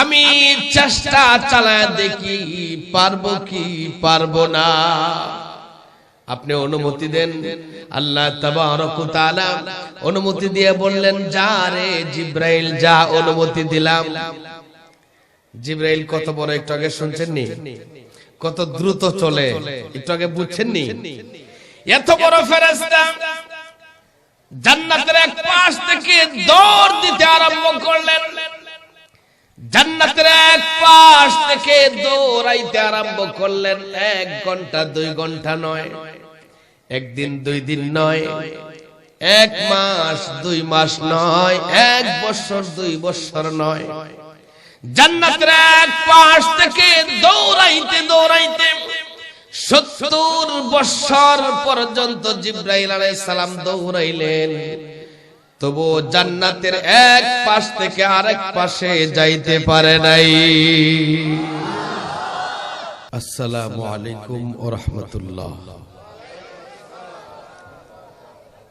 আমি চেষ্টা চালায় দেখি পারবো কি পারবো না। আপনি অনুমতি দেন। আল্লাহ তাবারক ওয়া তাআলা অনুমতি দিয়ে বললেন, যা রে জিব্রাইল যা, অনুমতি দিলাম। জিব্রাইল কত বড়, একটু আগে শুনছেন নি কত দ্রুত চলে, একটু আগে বুঝছেন নি? এত বড় ফেরেশতা জান্নাতের এক পাশ থেকে দৌড় দিতে আরম্ভ করলেন। জান্নাতের এক পাশ থেকে দৌড়াইতে আরম্ভ করলেন। 1 ঘন্টা 2 ঘন্টা নয়, একদিন 2 দিন নয়, 1 মাস 2 মাস নয়, 1 বছর 2 বছর নয়। জান্নাতের এক পাশ থেকে দৌড়াইতে দৌড়াইতে 70 বছর পর্যন্ত জিব্রাইল আলাইহিস সালাম দৌড়াইলেন, তবু জান্নাতের এক পাশ থেকে আরেক পাশে যাইতে পারে নাই। আসসালামু আলাইকুম ওয়া রাহমাতুল্লাহ।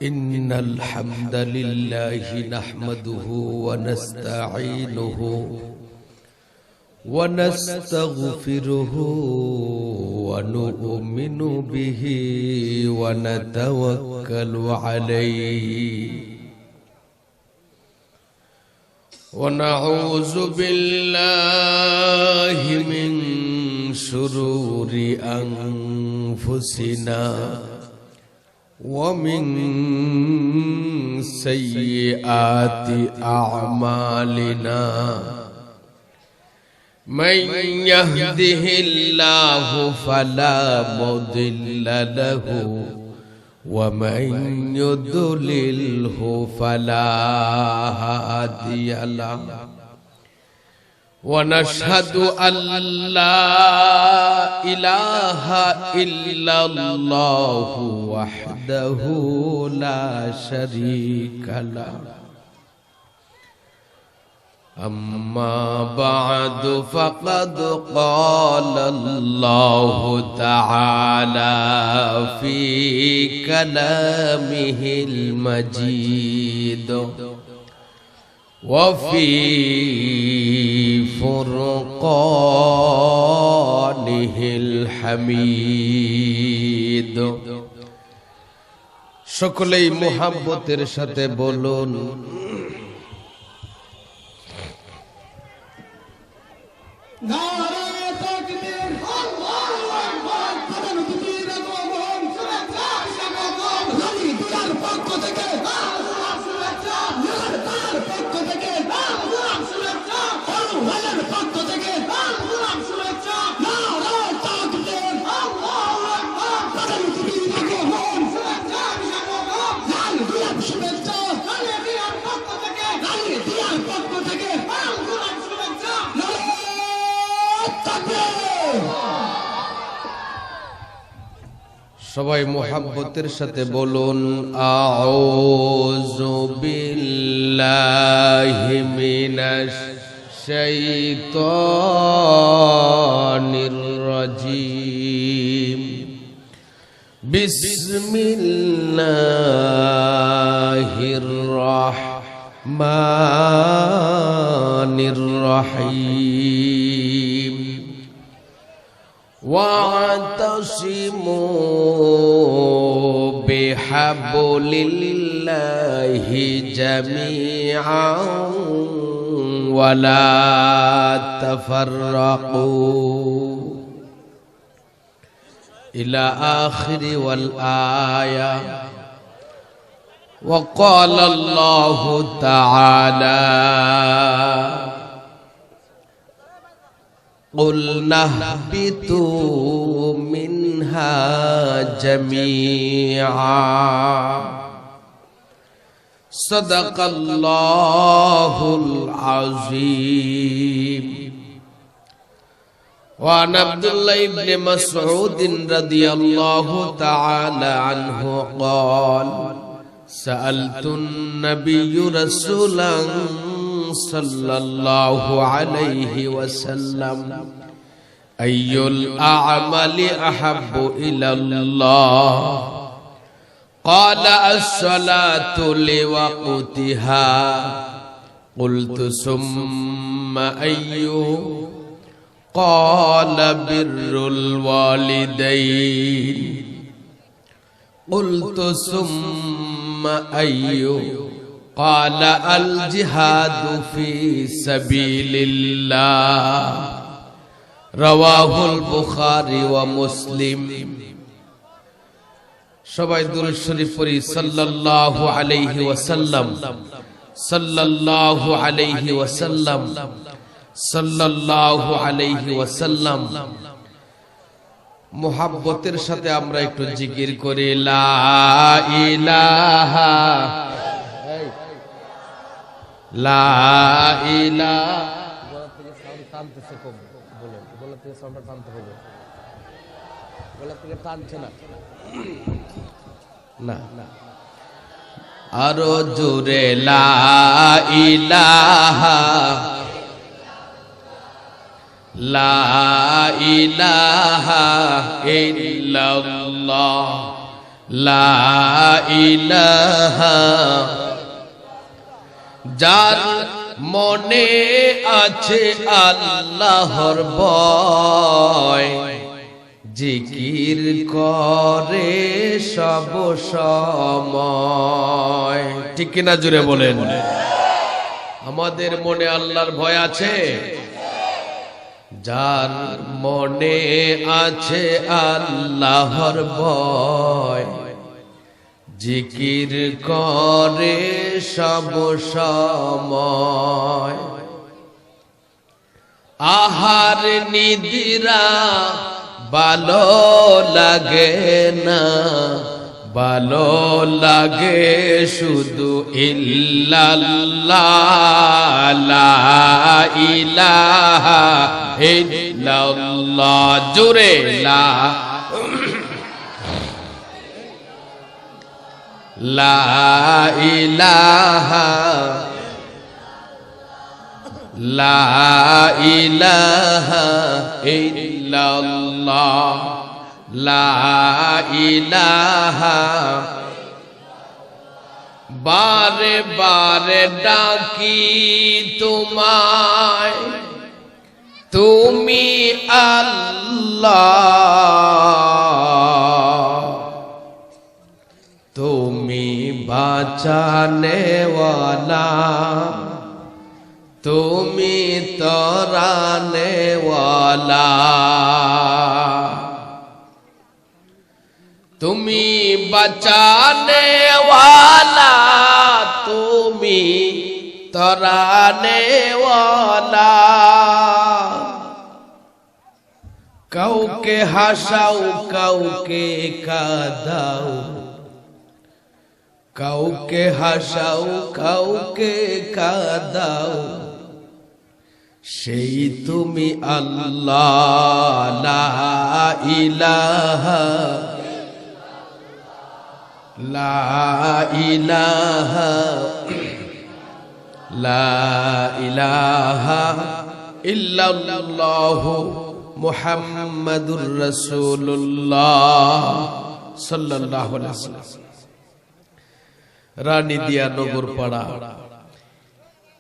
ইন্নাল হামদালিল্লাহি নাহমাদুহু ওয়া নাস্তাঈনুহু ওয়া নাস্তাগফিরুহু ওয়া নু'মিনু বিহি ওয়া নাতাওয়াক্কালু আলাইহি ونعوذ بالله من شرور أنفسنا ومن سيئات أعمالنا من يهده الله فلا مضل له ومن يضلله فلا هادي له ونشهد أن لا إله إلا الله وحده لا شريك له أما بعد فقد قال الله تعالى في كلامه المجيد وفي فرقانه الحميد সকলেই মুহাব্বতের সাথে বলুন নারে তাকবীর, আল্লাহু আকবার। প্রধান অতিথির আগমন, শুভেচ্ছা স্বাগতম। রানী দিয়ার পক্ষ থেকে আল্লাহর শুভেচ্ছা, নারদার পক্ষ থেকে আল্লাহর শুভেচ্ছা, হলওয়ালার পক্ষ থেকে আল্লাহর শুভেচ্ছা। নারে তাকবীর, আল্লাহু আকবার। প্রধান অতিথির আগমন, শুভেচ্ছা স্বাগতম। রানী দিয়ার শুভেচ্ছা, রানী দিয়ার পক্ষ থেকে আল্লাহর শুভেচ্ছা। সবাই মুহাব্বতের সাথে বলুন আউযু বিল্লাহি মিনাশ শাইতানির রাজীম বিসমিল্লাহির রাহমানির রহিম واعتصموا بحبل الله جميعا ولا تفرقوا إلى آخر والآية وقال الله تعالى قُلْنَا اهْبِطُوا مِنْهَا جَمِيعًا صدق الله العظيم وعن عبد الله بن مسعود رضي الله تعالى عنه قال سألت النبي رسولا صلى الله عليه وسلم أي الأعمال أحب إلى الله قال الصلاة لوقتها قلت ثم أي قال بر الوالدين قلت ثم أي قال الجهاد في سبيل الله رواه البخاري ومسلم সবাই দুরূদ শরীফ পড়ি সাল্লাল্লাহু আলাইহি ওয়াসাল্লাম সাল্লাল্লাহু আলাইহি ওয়াসাল্লাম সাল্লাল্লাহু আলাইহি ওয়াসাল্লাম। মুহাব্বতের সাথে আমরা একটু জিকির করি লা ইলাহা লা ইলাহা। গলা থেকে সাউন্ড টানতেছে কম, বলেন গলা থেকে সাউন্ডটা টানতে হবে, গলা থেকে টানছে না না আরো জোরে লা ইলাহা লা ইলাহা ইল্লাল্লাহ লা ইলাহা। যার মনে আছে আল্লাহর ভয় জিকির করে সব সময়। ঠিক কিনা জুড়ে বলেন, আমাদের মনে আল্লাহর ভয় আছে? যার মনে আছে আল্লাহর ভয় জিকির করে সব সময়। আহার নিদ্রা ভালো লাগে না, ভালো লাগে শুধু ইল্লাল্লাহ লা ইলাহা ইল্লাল্লাহ। জোরে লা ইলাহা লা ইলাহা ইল্লাল্লাহ লা ইলাহা। বারে বারে ডাকি তোমায় তুমি আল্লাহ, তুমি বাঁচানেওয়ালা, তুমি তরানেওয়ালা, তুমি বাঁচানেওয়ালা, তুমি তরানেওয়ালা। কাউকে হাসাও কাউকে কাঁদাও, কাউকে হাসাও কাউকে কাঁদাও, সেই তুমি আল্লাহ লা ইলাহা লা ইলাহা লা ইলাহা ইল্লাল্লাহু মুহাম্মাদুর রাসূলুল্লাহ সাল্লাল্লাহু আলাইহি ওয়াসাল্লাম। রানীদিয়া নগরপাড়া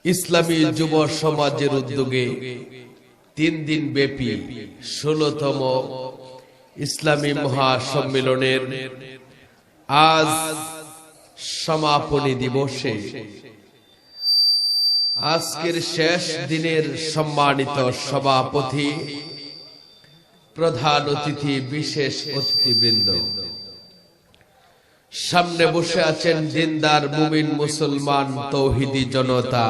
ইসলামী যুব সমাজের উদ্যোগে 3 দিন ব্যাপী 16তম ইসলামী মহাসম্মেলনের আজ সমাপনী দিবসে আজকের শেষ দিনের সম্মানিত সভাপতি, প্রধান অতিথি, বিশেষ অতিথিবৃন্দ, সামনে বসে আছেন দিনদার মুমিন মুসলমান তৌহিদি জনতা।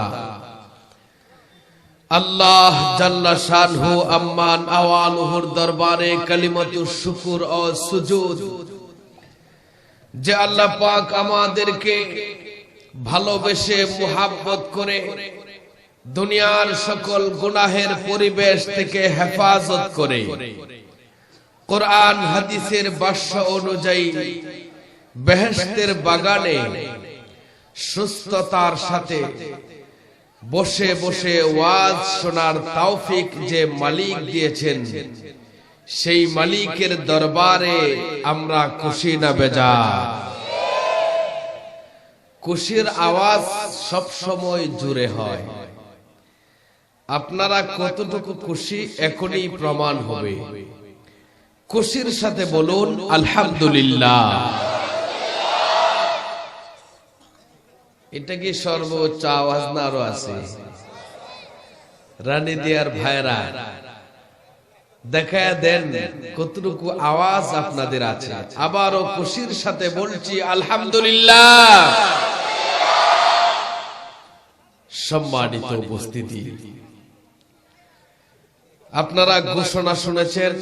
আল্লাহ জাল্লা শানহু আম্মান আওয়ালুহুর দরবারে কালিমাতুশ শুকর ও সুজুদ যে আল্লাহ পাক আমাদেরকে ভালোবেসে মুহাব্বত করে দুনিয়ার সকল গুনাহের পরিবেশ থেকে হেফাজত করে কোরআন হাদিসের ভাষ্য অনুযায়ী বেহেশতের বাগানে সুস্থতার সাথে বসে বসে ওয়াজ শোনার তৌফিক যে মালিক দিয়েছেন, সেই মালিকের দরবারে আমরা খুশি না বেজার। খুশির আওয়াজ সব সময় জুড়ে হয়। আপনারা কতটুকু খুশি এখনই প্রমাণ হবে। খুশির সাথে বলুন আলহামদুলিল্লাহ। এটা কি সর্বোচ্চ আওয়াজ না আরো আছে? রানী দিয়ার ভাইরা দেখায় দেন কতটুকু আওয়াজ আপনাদের আছে। আবারও খুশির সাথে বলছি আলহামদুলিল্লাহ। সম্মানিত উপস্থিতি, আপনারা ঘোষণা শুনেছেন,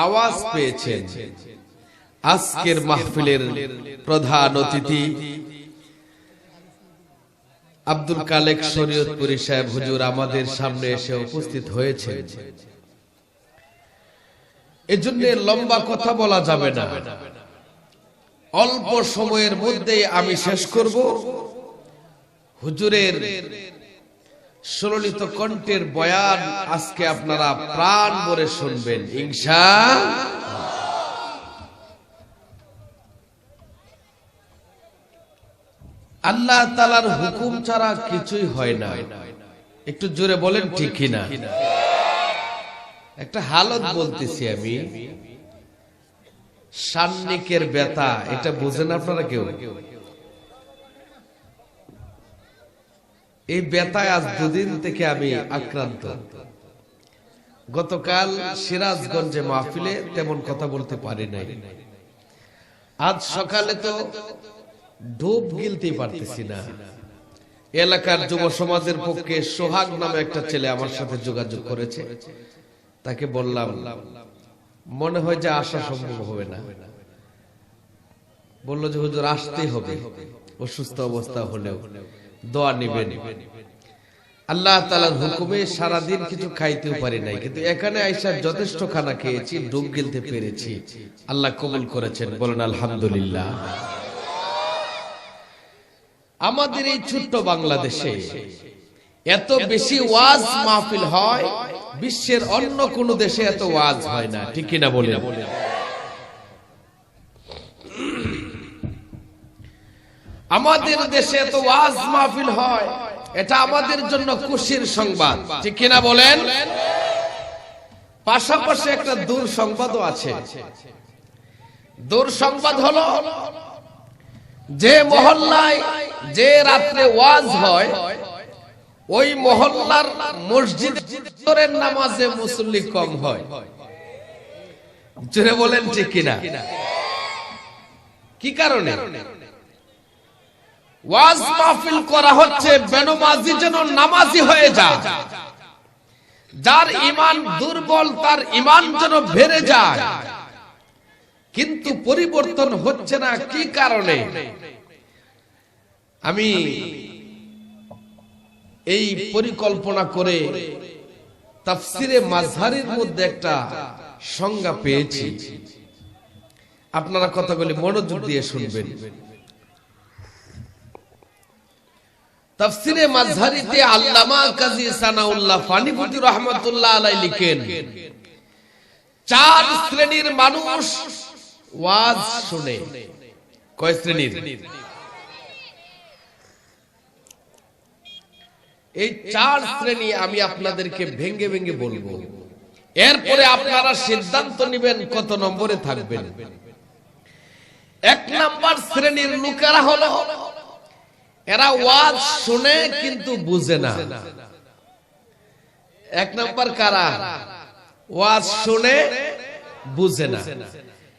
আওয়াজ পেয়েছেন। আজকের মাহফিলের প্রধান অতিথি আব্দুল কালেক শরীয়তপুরী সাহেব হুজুর আমাদের সামনে এসে উপস্থিত হয়েছেন। এজন্য লম্বা কথা বলা যাবে না, অল্প সময়ের মধ্যে আমি শেষ করব। হুজুরের সুললিত কণ্ঠের বয়ান আজকে আপনারা প্রাণ ভরে শুনবেন ইনশাআল্লাহ। আল্লাহ তাআলার হুকুম ছাড়া কিছুই হয় না। একটু জোরে বলেন ঠিক কিনা? একটা হালত বলতেছি আমি, সান্নিকের ব্যথা, এটা বুঝেন আপনারা কেউ? এই ব্যথায় আজ দুদিন থেকে আমি আক্রান্ত। গতকাল সিরাজগঞ্জে মাহফিলে তেমন কথা বলতে পারি নাই। আজ সকালে তো ডুব গিলতে পারতেছি না। এলাকার যুব সমাজের পক্ষে সোহাগ নামে একটা ছেলে আমার সাথে যোগাযোগ করেছে। তাকে বললাম, মনে হয় যে আসা সম্ভব হবে না। বলল যে হুজুর আসতেই হবে, অসুস্থ অবস্থা হলেও দোয়া নেবেন। আল্লাহ তাআলার হুকুমে সারাদিন কিছু খাইতেও পারি নাই, কিন্তু এখানে আইসা যথেষ্ট খানা খেয়েছি, ডুব গিলতে পেরেছি। আল্লাহ কবুল করেছেন, বলেন আলহামদুলিল্লাহ। আমাদের এই ছোট্ট বাংলাদেশে এত বেশি ওয়াজ মাহফিল হয়, বিশ্বের অন্য কোন দেশে এত ওয়াজ হয় না, ঠিক কিনা বলেন? আমাদের দেশে এত ওয়াজ মাহফিল হয়, এটা আমাদের জন্য খুশির সংবাদ, ঠিক কিনা বলেন? পাশাপাশি একটা দুঃসংবাদও আছে। দুঃসংবাদ হলো, যে মহল্লায় যে রাত্রে ওয়াজ হয়, ওই মহল্লার মসজিদের নামাজে মুসল্লি কম হয়। জোরে বলেন ঠিক কিনা? কি কারণে? ওয়াজ মাহফিল করা হচ্ছে বেনমাজি যেন নামাজি হয়ে যায়, যার ঈমান দুর্বল তার ঈমান যেন বেড়ে যায়, কিন্তু পরিবর্তন হচ্ছে না। কি কারণে? আমি এই পরিকল্পনা করে তাফসিরে মাযহারির মধ্যে একটা সংজ্ঞা পেয়েছি। আপনারা কথাগুলি মনোযোগ দিয়ে শুনবেন। তাফসিরে মাযহারিতে আল্লামা কাজী সানাউল্লাহ ফানিপুতি রাহমাতুল্লাহ আলাইহি লিখেন, চার শ্রেণীর মানুষ ওয়াজ শুনে। কয় শ্রেণীর? এই চার শ্রেণী আমি আপনাদেরকে ভেঙ্গে ভেঙ্গে বলবো, এরপরে আপনারা সিদ্ধান্ত নেবেন কত নম্বরে থাকবেন। এক নাম্বার শ্রেণীর লোকেরা হলো, এরা ওয়াজ শুনে কিন্তু বুঝে না। এক নাম্বার কারা? ওয়াজ শুনে বুঝে না।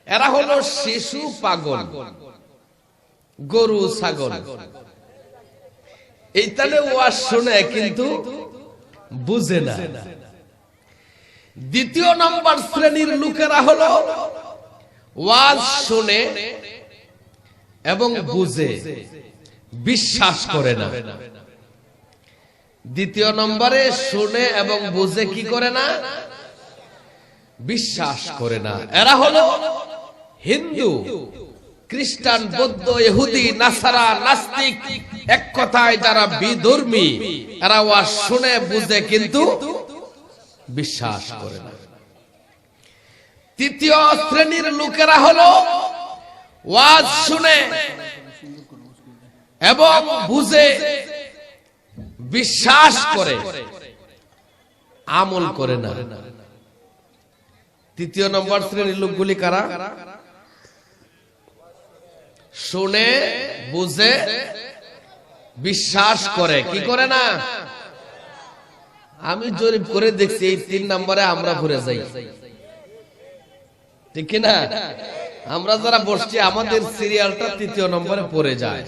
এরা হলো শিশু পাগল, গরু ছাগল। এই তাহলে ওয়াজ শুনে কিন্তু বুঝে না। দ্বিতীয় নাম্বার শ্রেণীর লোকেরা হলো, ওয়াজ শুনে এবং বুঝে, বিশ্বাস করে না। দ্বিতীয় নম্বরে শুনে এবং বুঝে কি করে না? বিশ্বাস করে না। এরা হলো হিন্দু, খ্রিস্টান, বৌদ্ধ, ইহুদি, নাসারা, নাস্তিক, এক কথায় যারা বিধর্মী। এরা ওয়াজ শুনে বুঝে কিন্তু বিশ্বাস করে না। তৃতীয় শ্রেণীর লোকেরা হলো, ওয়াজ শুনে এবং বুঝে বিশ্বাস করে আমল করে না। তৃতীয় নম্বর শ্রেণীর লোকগুলি কারা? শুনে বুঝে বিশ্বাস করে, কি করে না? আমি জরিপ করে দেখছি এই 3 নম্বরে আমরা ঘুরে যাই, ঠিক কিনা? আমরা যারা বসছি আমাদের সিরিয়ালটা 3য় নম্বরে পড়ে যায়।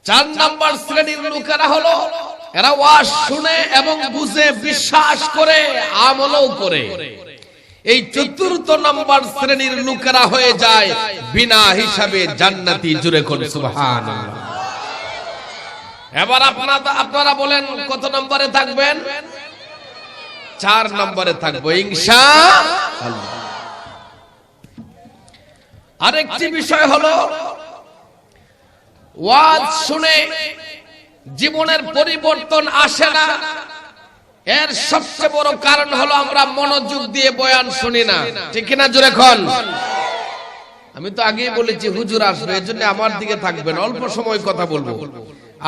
চার নম্বর শ্রেণীর লোকেরা হলো এরা ওয়াজ শুনে এবং বুঝে বিশ্বাস করে আমলও করে। এই চতুর্থ নম্বর শ্রেণীর লোকেরা হয়ে যায় বিনা হিসাবে জান্নাতি। জুরে কোন সুবহানাল্লাহ। এবার আপনারা বলেন কত নম্বরে থাকবেন? 4 নম্বরে থাকবো ইনশাআল্লাহ। আরেকটি বিষয় হলো ওয়াজ শুনে জীবনের পরিবর্তন আসে না। এর সবচেয়ে বড় কারণ হলো আমরা মনোযোগ দিয়ে বয়ান শুনি না, ঠিক কিনা? জোরে কোন। আমি তো আগেই বলেছি হুজুর আসবে, এজন্য আমার দিকে থাকবেন, অল্প সময় কথা বলবো।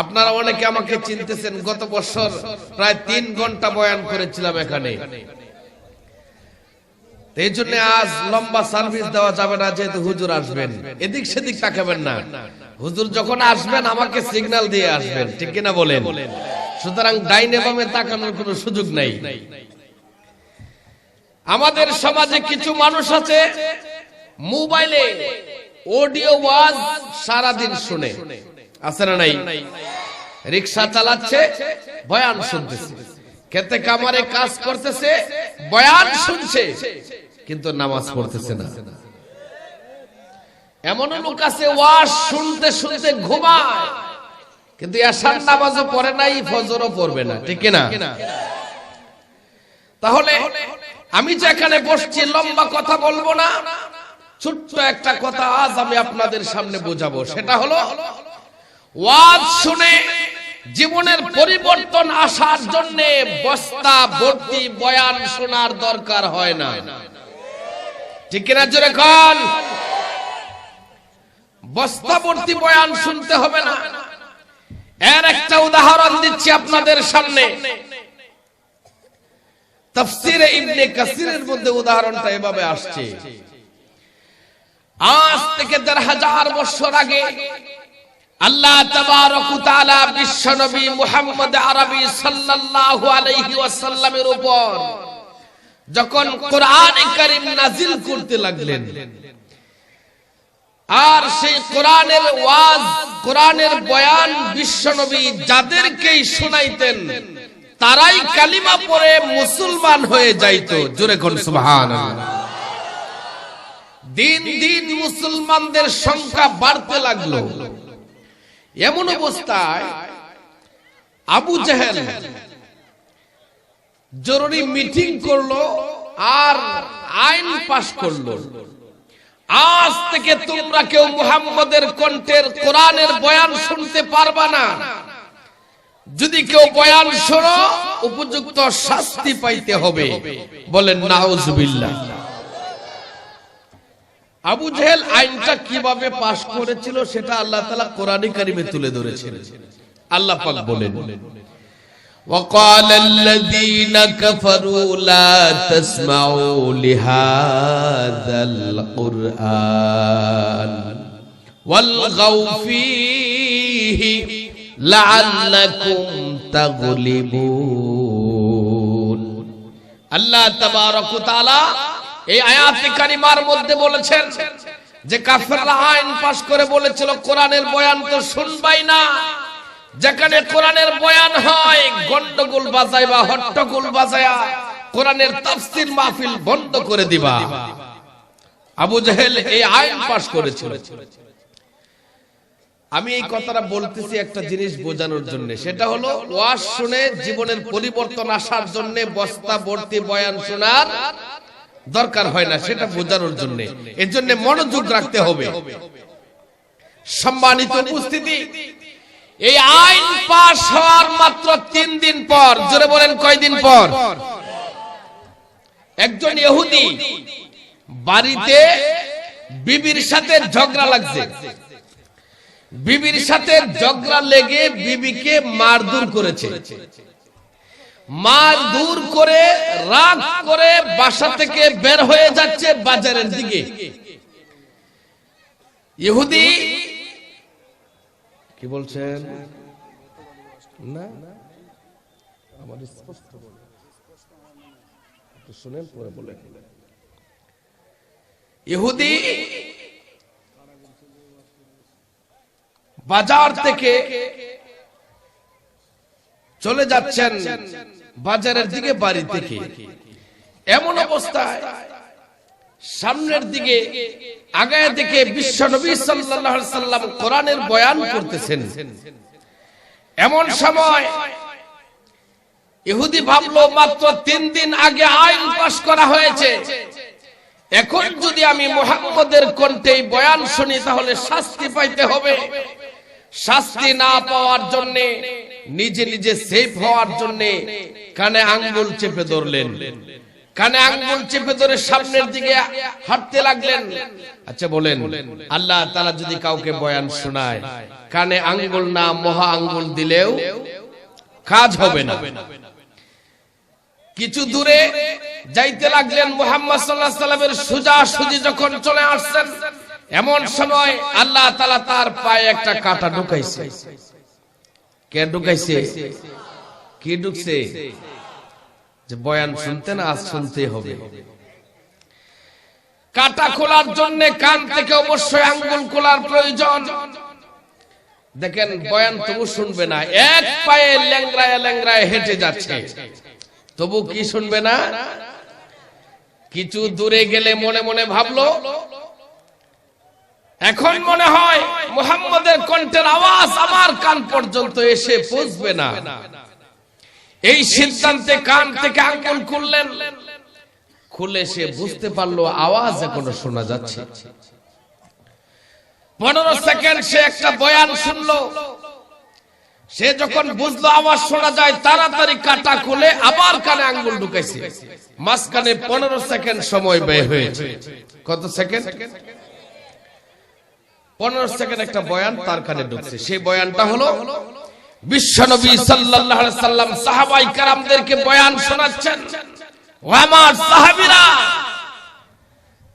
আপনারা অনেকে আমাকে চিনতেছেন, গত বছর প্রায় 3 ঘন্টা বয়ান করেছিলাম এখানে। এই জন্য আজ লম্বা সার্ভিস দেওয়া যাবে না, যেহেতু হুজুর আসবেন। এদিক সেদিক তাকাবেন না, হুজুর যখন আসবেন আমাকে সিগন্যাল দিয়ে আসবেন, ঠিক কিনা বলেন? সুতরাং ডাইনে বামে তাকানোর কোনো সুযোগ নাই। আমাদের সমাজে কিছু মানুষ আছে মোবাইলে অডিও ওয়াজ সারাদিন শুনে, আছে না নাই? রিকশা চালাচ্ছে বয়ান শুনতেছে, খেতে কামারে কাজ করতেছে বয়ান শুনছে, কিন্তু নামাজ পড়তেছে না। এমন লোক আছে ওয়াজ শুনতে শুনতে ঘুমায়, কিন্তু এশার নামাজও পড়ে নাই, ফজরও পড়বে না, ঠিক কিনা? তাহলে আমি যেখানে বসছি লম্বা কথা বলবো না, ছোট্ট একটা কথা আজ আমি আপনাদের সামনে বোঝাবো। সেটা হলো ওয়াজ শুনে জীবনের পরিবর্তন আসার জন্য বস্তা ভর্তি বয়ান শোনার দরকার হয় না, ঠিক কিনা? জোরে কোন। বস্তা ভর্তি বয়ান শুনতে হবে না। এর একটা উদাহরণ দিচ্ছি আপনাদের সামনে। তাফসীরে ইবনে কাসিরের মধ্যে উদাহরণটা এভাবে আসছে। আজ থেকে ১৫০০ বছর আগে আল্লাহ তাবারক ওয়া তাআলা বিশ্বনবী মুহাম্মদ আরবি সাল্লাল্লাহু আলাইহি ওয়াসাল্লামের উপর যখন কোরআনে কারীম নাযিল করতে লাগলেন, আর সেই কোরআনের ওয়াজ, কোরআনের বয়ান বিশ্বনবী যাদেরকেই শোনাইতেন তারাই কালিমা পড়ে মুসলমান হয়ে যাইত। জোরে কোন সুবহানাল্লাহ। দিন দিন মুসলমানদের সংখ্যা বাড়তে লাগলো। এমন অবস্থায় আবু জেহেল জরুরি মিটিং করলো আর আইন পাশ করলো, আজ থেকে তোমরা কেউ মুহাম্মদের কণ্ঠের কোরআনের বয়ান শুনতে পারবা না। যদি কেউ বয়ান শোনো উপযুক্ত শাস্তি পাইতে হবে। বলেন নাউজুবিল্লাহ। আবু জেহেল আইনটা কিভাবে পাশ করেছিল সেটা আল্লাহ তাআলা কোরআনে কারিমে তুলে ধরেছেন। আল্লাহ পাক বলেন, وقال الذين كفروا لا تسمعوا لهذا القرآن والغوا فيه لعلكم تغلبون। আল্লাহ তাবারক ওয়া তাআলা এই আয়াতে কারিমার মধ্যে বলেছেন যে কাফেররা আইন পাশ করে বলেছিল কোরআনের বয়ান তো শুনবাই না, যেখানে কোরআনের বয়ান হয় গন্ডগোল বাজাইবা, হট্টগোল বাজায়া কোরআনের তাফসীর মাহফিল বন্ধ করে দিবা। আবু জেহেল এই আইন পাশ করেছিল। আমি এই কথাটা বলতেছি একটা জিনিস বোঝানোর জন্য, সেটা হলো ওয়াজ শুনে জীবনের পরিবর্তন আসার জন্য বস্তা ভর্তি বয়ান শোনার দরকার হয় না, সেটা বোঝানোর জন্য। এর জন্য মনোযোগ রাখতে হবে। সম্মানিত উপস্থিতি, এই আইন পাশ হওয়ার মাত্র 3 দিন পর, জোরে বলেন কয়দিন পর, একজন ইহুদি বাড়িতে বিবির সাথে ঝগড়া লাগছে, বিবির সাথে ঝগড়া লেগে বিবিকে মারধর করেছে, মারধর করে রাগ করে বাসা থেকে বের হয়ে যাচ্ছে বাজারের দিকে। ইহুদি কি বলছেন না, আমার স্পষ্ট বলে শুনেন পরে বলেন। ইহুদি বাজার থেকে চলে যাচ্ছেন বাজারের দিকে বাড়ি থেকে, এমন অবস্থায় সামনের দিকে আগায় দেখে বিশ্বনবী সাল্লাল্লাহু আলাইহি সাল্লাম কোরআনের বয়ান করতেছেন। এমন সময় ইহুদি ভাবলো মাত্র 3 দিন আগে আইন পাশ করা হয়েছে, এখন যদি আমি মুহাম্মদের কণ্ঠে বয়ান শুনি তাহলে শাস্তি পাইতে হবে। শাস্তি না পাওয়ার জন্য নিজে নিজে সেফ হওয়ার জন্য কানে আঙ্গুল চেপে ধরলেন, কানে আঙ্গুল চেপে ধরে সামনের দিকে হাঁটতে লাগলেন। আচ্ছা বলেন, আল্লাহ তাআলা যদি কাউকে বয়ান শোনায় কানে আঙ্গুল না মহা আঙ্গুল দিলেও কাজ হবে না। কিছু দূরে যাইতে লাগলেন, মুহাম্মদ সাল্লাল্লাহু আলাইহি সাল্লামের সোজাসুজি যখন চলে আসছেন, এমন সময় আল্লাহ তাআলা তার পায়ে একটা কাঁটা ঢুকাইছে। কে ঢুকাইছে? কি ঢুকছে? যে বয়ান শুনতে না, আজ শুনতে হবে। কাঁটা খোলার জন্য কান থেকে অবশ্যই আঙ্গুল খোলার প্রয়োজন। দেখেন বয়ান তবু শুনবে না, এক পায়ে ল্যাংড়ায় ল্যাংড়ায় হেঁটে যাচ্ছে, তবু কি শুনবে না? কিছু দূরে গেলে মনে মনে ভাবলো, এখন মনে হয় মুহাম্মদের কণ্ঠের আওয়াজ আমার কান পর্যন্ত এসে পৌঁছবে না। এই সিদ্ধান্তে কান থেকে আঙ্গুল খুললেন, খুলে সে বুঝতে পারলো আওয়াজ এখনো শোনা যাচ্ছে। 15 সেকেন্ড সে একটা বয়ান শুনলো। সে যখন বুঝলো আওয়াজ শোনা যায়, তাড়াতাড়ি কাটা খুলে আবার কানে আঙ্গুল ঢুকাইছে। মাঝখানে 15 সেকেন্ড সময় ব্যয় হয়েছে। কত সেকেন্ড? 15 সেকেন্ড একটা বয়ান তার কানে ঢুকছে। সেই বয়ানটা হলো বিশ্বনবী সাল্লাল্লাহু আলাইহি সাল্লাম সাহাবায়ে কেরামদেরকে বয়ান শোনাচ্ছেন। ও আমার সাহাবীরা,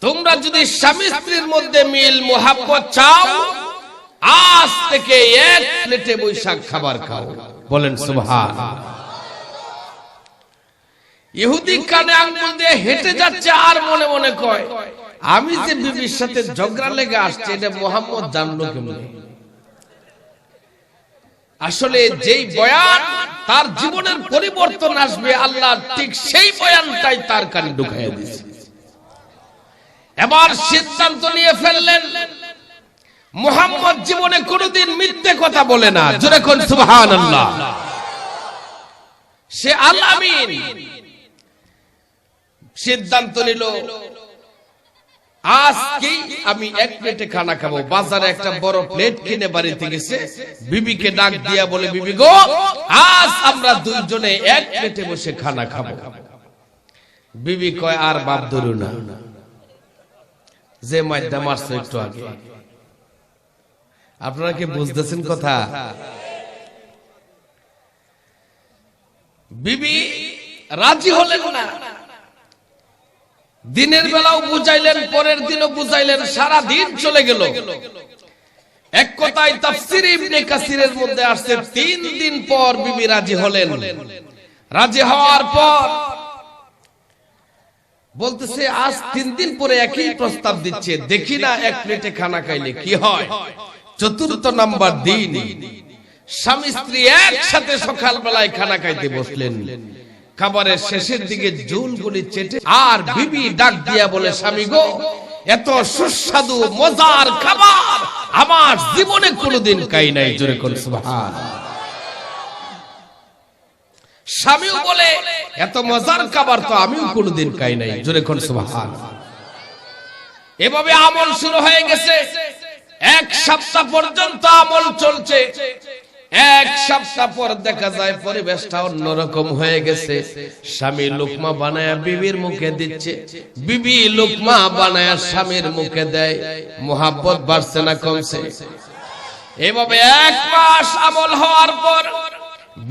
তোমরা যদি স্বামী স্ত্রীর মধ্যে মিল মুহাব্বত চাও, আজ থেকে এক প্লেটে বৈশাখ খাবার খাও। বলেন সুবহানাল্লাহ। ইহুদি কানে আঙ্গুল দিয়ে হেঁটে যাচ্ছে আর মনে মনে কয়, আমি যে বিবির সাথে ঝগড়া লেগে আসছে এটা মুহাম্মদ জানলো কেমনে? আসলে যেই বয়ান তার জীবনের পরিবর্তন আসবে, আল্লাহ ঠিক সেই বয়ানটাই তার কানে ঢুকাইয়া দিয়েছে। এবার সিদ্ধান্ত নিয়ে ফেললেন, মুহাম্মদ জীবনে কোনোদিন মিথ্যে কথা বলে না। জোরে কোন সুবহানাল্লাহ। সে আল আমিন। সিদ্ধান্ত নিল, আজকে আমি এক প্লেটে খানা খাবো। বাজারে একটা বড় প্লেট কিনে বাড়িতে গেছে, বিবিকে ডাক দিয়া বলে, বিবি গো, আজ আমরা দুইজনে এক প্লেটে বসে খানা খাবো। বিবি কয়, আর বাপ ধরু না, যে মাইদা মারছে একটু আগে। আপনারা কি বুঝতেছেন কথা? বিবি রাজি হলেন না। দিনের বেলাও বুঝাইলেন, পরের দিনও বুঝাইলেন, সারা দিন চলে গেল। এক কথায় তাফসীর ইবনে কাসিরের মধ্যে আসছে 3 দিন পর বিবি রাজি হলেন। রাজি হওয়ার পর বলতেছে, আজ 3 দিন পরে একই প্রস্তাব দিচ্ছে, দেখি না এক প্লেটে খানা খাইলে কি হয়। 4th নাম্বার দিন স্বামী স্ত্রী একসাথে সকাল বেলায় খানা খাইতে বসলেন। খাবারের শেষের দিকে ঝোলগুলি চেটে আর বিবি ডাক দিয়া বলে, স্বামী গো, এত সুস্বাদু মজার খাবার আমার জীবনে কোনোদিন খাই নাই। জোরে কোন সুবহানাল্লাহ। স্বামীও বলে, এত মজার খাবার তো আমিও কোনোদিন খাই নাই। জোরে কোন সুবহানাল্লাহ। এভাবে আমল শুরু হয়ে গেছে। 1 সপ্তাহ পর্যন্ত আমল চলছে। এক সপ্তাহ পর দেখা যায় পরিবেশটা অন্যরকম হয়ে গেছে। স্বামী লোকমা বানায়া বিবির মুখে দিচ্ছে, বিবি লোকমা বানায়া স্বামীর মুখে দেয়। মোহাব্বত বাড়ছে না কমছে? এভাবে এক মাস আমল হওয়ার পর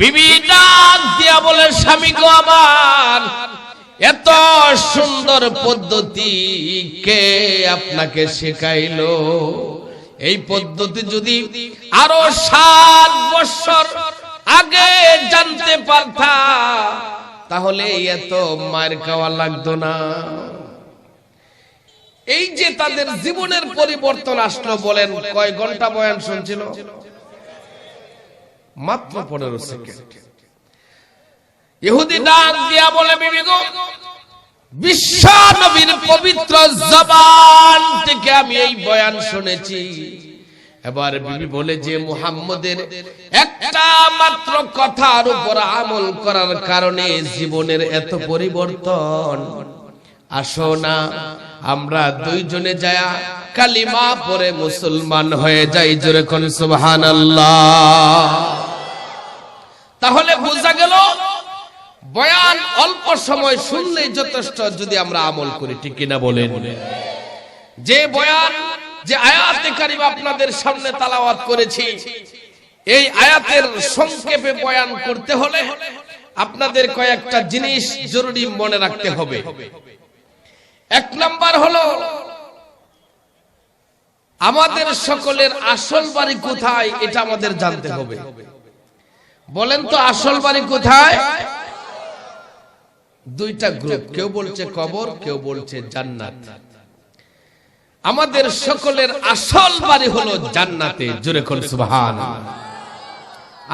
বিবি ডাক দিয়া বলে, স্বামী গো আমার, এত সুন্দর পদ্ধতি কে আপনাকে শেখাইলো? এই পদ্ধতি যদি আরো 7 বছর আগে জানতে পারতা তাহলে এত মার খাওয়া লাগতো না। এই যে তাদের জীবনের পরিবর্তন আসলো, বলেন কয় ঘন্টা বয়ান শুনছিল? মাত্র 15 সেকেন্ড। ইহুদি ডাক দিয়া বলে, বিবি গো, বিশ্ব নবীর পবিত্র জবান থেকে আমি এই বয়ান শুনেছি। এবার বিবি বলে যে মুহাম্মদের একটা মাত্র কথার উপর আমল করার কারণে জীবনের এত পরিবর্তন। আসো না আমরা দুইজনে যায়া কালিমা পড়ে মুসলমান হয়ে যাই। জোরে কোন সুবহানাল্লাহ। তাহলে বোঝা গেল বয়ান অল্প সময় শুনলেই যথেষ্ট যদি আমরা আমল করি, ঠিক কিনা বলেন? যে বয়ান, যে আয়াতে কারিমা আপনাদের সামনে তেলাওয়াত করেছি, এই আয়াতের সংক্ষেপে বয়ান করতে হলে আপনাদের কয়েকটা জিনিস জরুরি মনে রাখতে হবে। এক নাম্বার হলো, আমাদের সকলের আসল বাড়ি কোথায় এটা আমাদের জানতে হবে। বলেন তো আসল বাড়ি কোথায়? দুইটা গ্রুপ, কেউ বলছে কবর, কেউ বলছে জান্নাত। আমাদের সকলের আসল বাড়ি হলো জান্নাতে। জোরে কোন সুবহানাল্লাহ।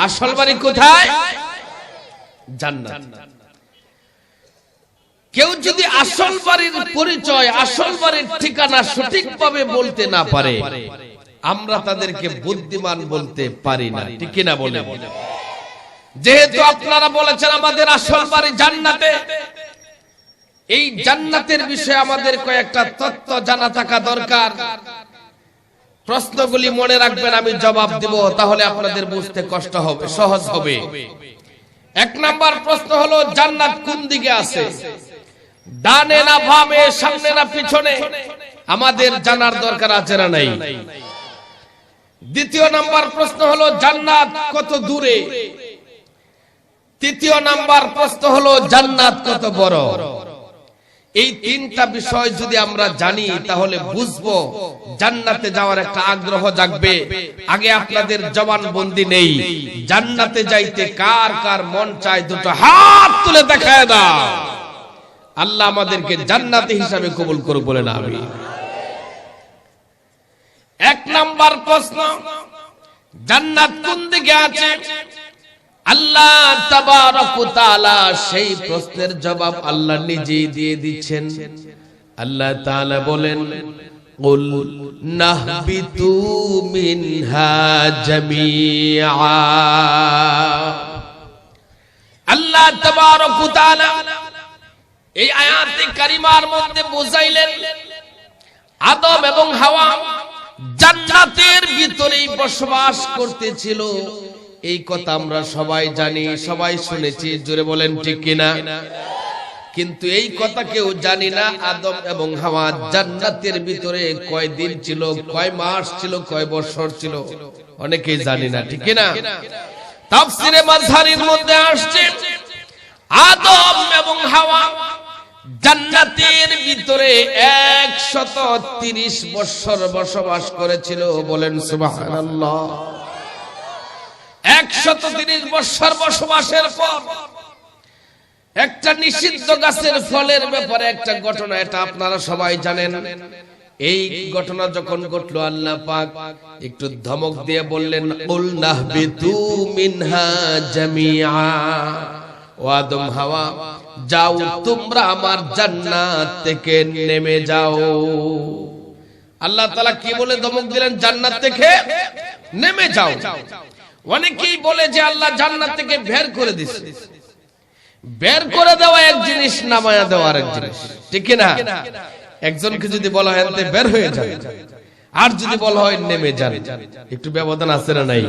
আসল বাড়ি কোথায়? জান্নাত। কেউ যদি আসল বাড়ির পরিচয়, আসল বাড়ির ঠিকানা সঠিকভাবে বলতে না পারে, আমরা তাদেরকে বুদ্ধিমান বলতে পারি না, ঠিক কিনা বলেন? যেহেতু আপনারা বলেছেন আমাদের আসল বাড়ি জান্নাতে, এই জান্নাতের বিষয়ে আমাদের কয়েকটা তথ্য জানা থাকা দরকার। প্রশ্নগুলি মনে রাখবেন, আমি জবাব দিব, তাহলে আপনাদের বুঝতে কষ্ট হবে, সহজ হবে। এক নাম্বার প্রশ্ন হলো, জান্নাত কোন দিকে আছে? ডানে না বামে, সামনে না পিছনে? আমাদের জানার দরকার আছে না নাই? দ্বিতীয় নাম্বার প্রশ্ন হলো, জান্নাত কত দূরে? তৃতীয় নাম্বার প্রশ্ন হলো, জান্নাত কত বড়? এই তিনটা বিষয় যদি আমরা জানি তাহলে বুঝবো জান্নাতে যাওয়ার একটা আগ্রহ জাগবে। আগে আপনাদের জবানবন্দি নেই, জান্নাতে যাইতে কার কার মন চায় দুটো হাত তুলে দেখায় দাও। আল্লাহ আমাদেরকে জান্নাতি হিসাবে কবুল করুক, বলেন আমিন। এক নাম্বার প্রশ্ন, জান্নাত কোন দিকে আছে? আল্লাহ তাবারক ওয়া তাআলা সেই প্রশ্নের জবাব আল্লাহ নিজেই দিয়ে দিচ্ছেন। আল্লাহ তাআলা বলেন, কুল নাহবিতু মিনহা জামিআ। আল্লাহ তাবারক ওয়া তাআলা এই আয়াতে কারিমার মধ্যে বোঝাইলেন, আদম এবং হাওয়া জান্নাতের ভিতরেই বসবাস করতেছিল। এই কথা আমরা সবাই জানি, সবাই শুনেছি, জোরে বলেন ঠিক কিনা? কিন্তু এই কথা কেউ জানি না আদম এবং হাওয়া জান্নাতের ভিতরে কয় দিন ছিল, কয় মাস ছিল, কয় বছর ছিল, অনেকেই জানি না, ঠিক কিনা? তাফসীরে মাযহারির মধ্যে আসছে, আদম এবং হাওয়া জান্নাতের ভিতরে 130 বছর বসবাস করেছিল। বলেন সুবহানাল্লাহ। 130 বছর বসবাসের পর একটা নিষিদ্ধ গাছের ফলের ব্যাপারে একটা ঘটনা, এটা আপনারা সবাই জানেন। এই ঘটনা যখন ঘটলো, আল্লাহ পাক একটু ধমক দিয়ে বললেন, কুল নাহবিতু মিনহা জামিআ। ও আদম হাওয়া, যাও তোমরা আমার জান্নাত থেকে নেমে যাও। আল্লাহ তাআলা কি বলে ধমক দিলেন? জান্নাত থেকে নেমে যাও। অনেকেই বলে যে আল্লাহ জান্নাত থেকে বের করে দিয়েছে। বের করে দেওয়া এক জিনিস, নামায়া দেওয়া আরেক জিনিস, ঠিক না? একজনকে যদি বলা হয় এতে বের হয়ে যান, আর যদি বলা হয় নেমে যান, একটু ব্যবধান আছে না নাই?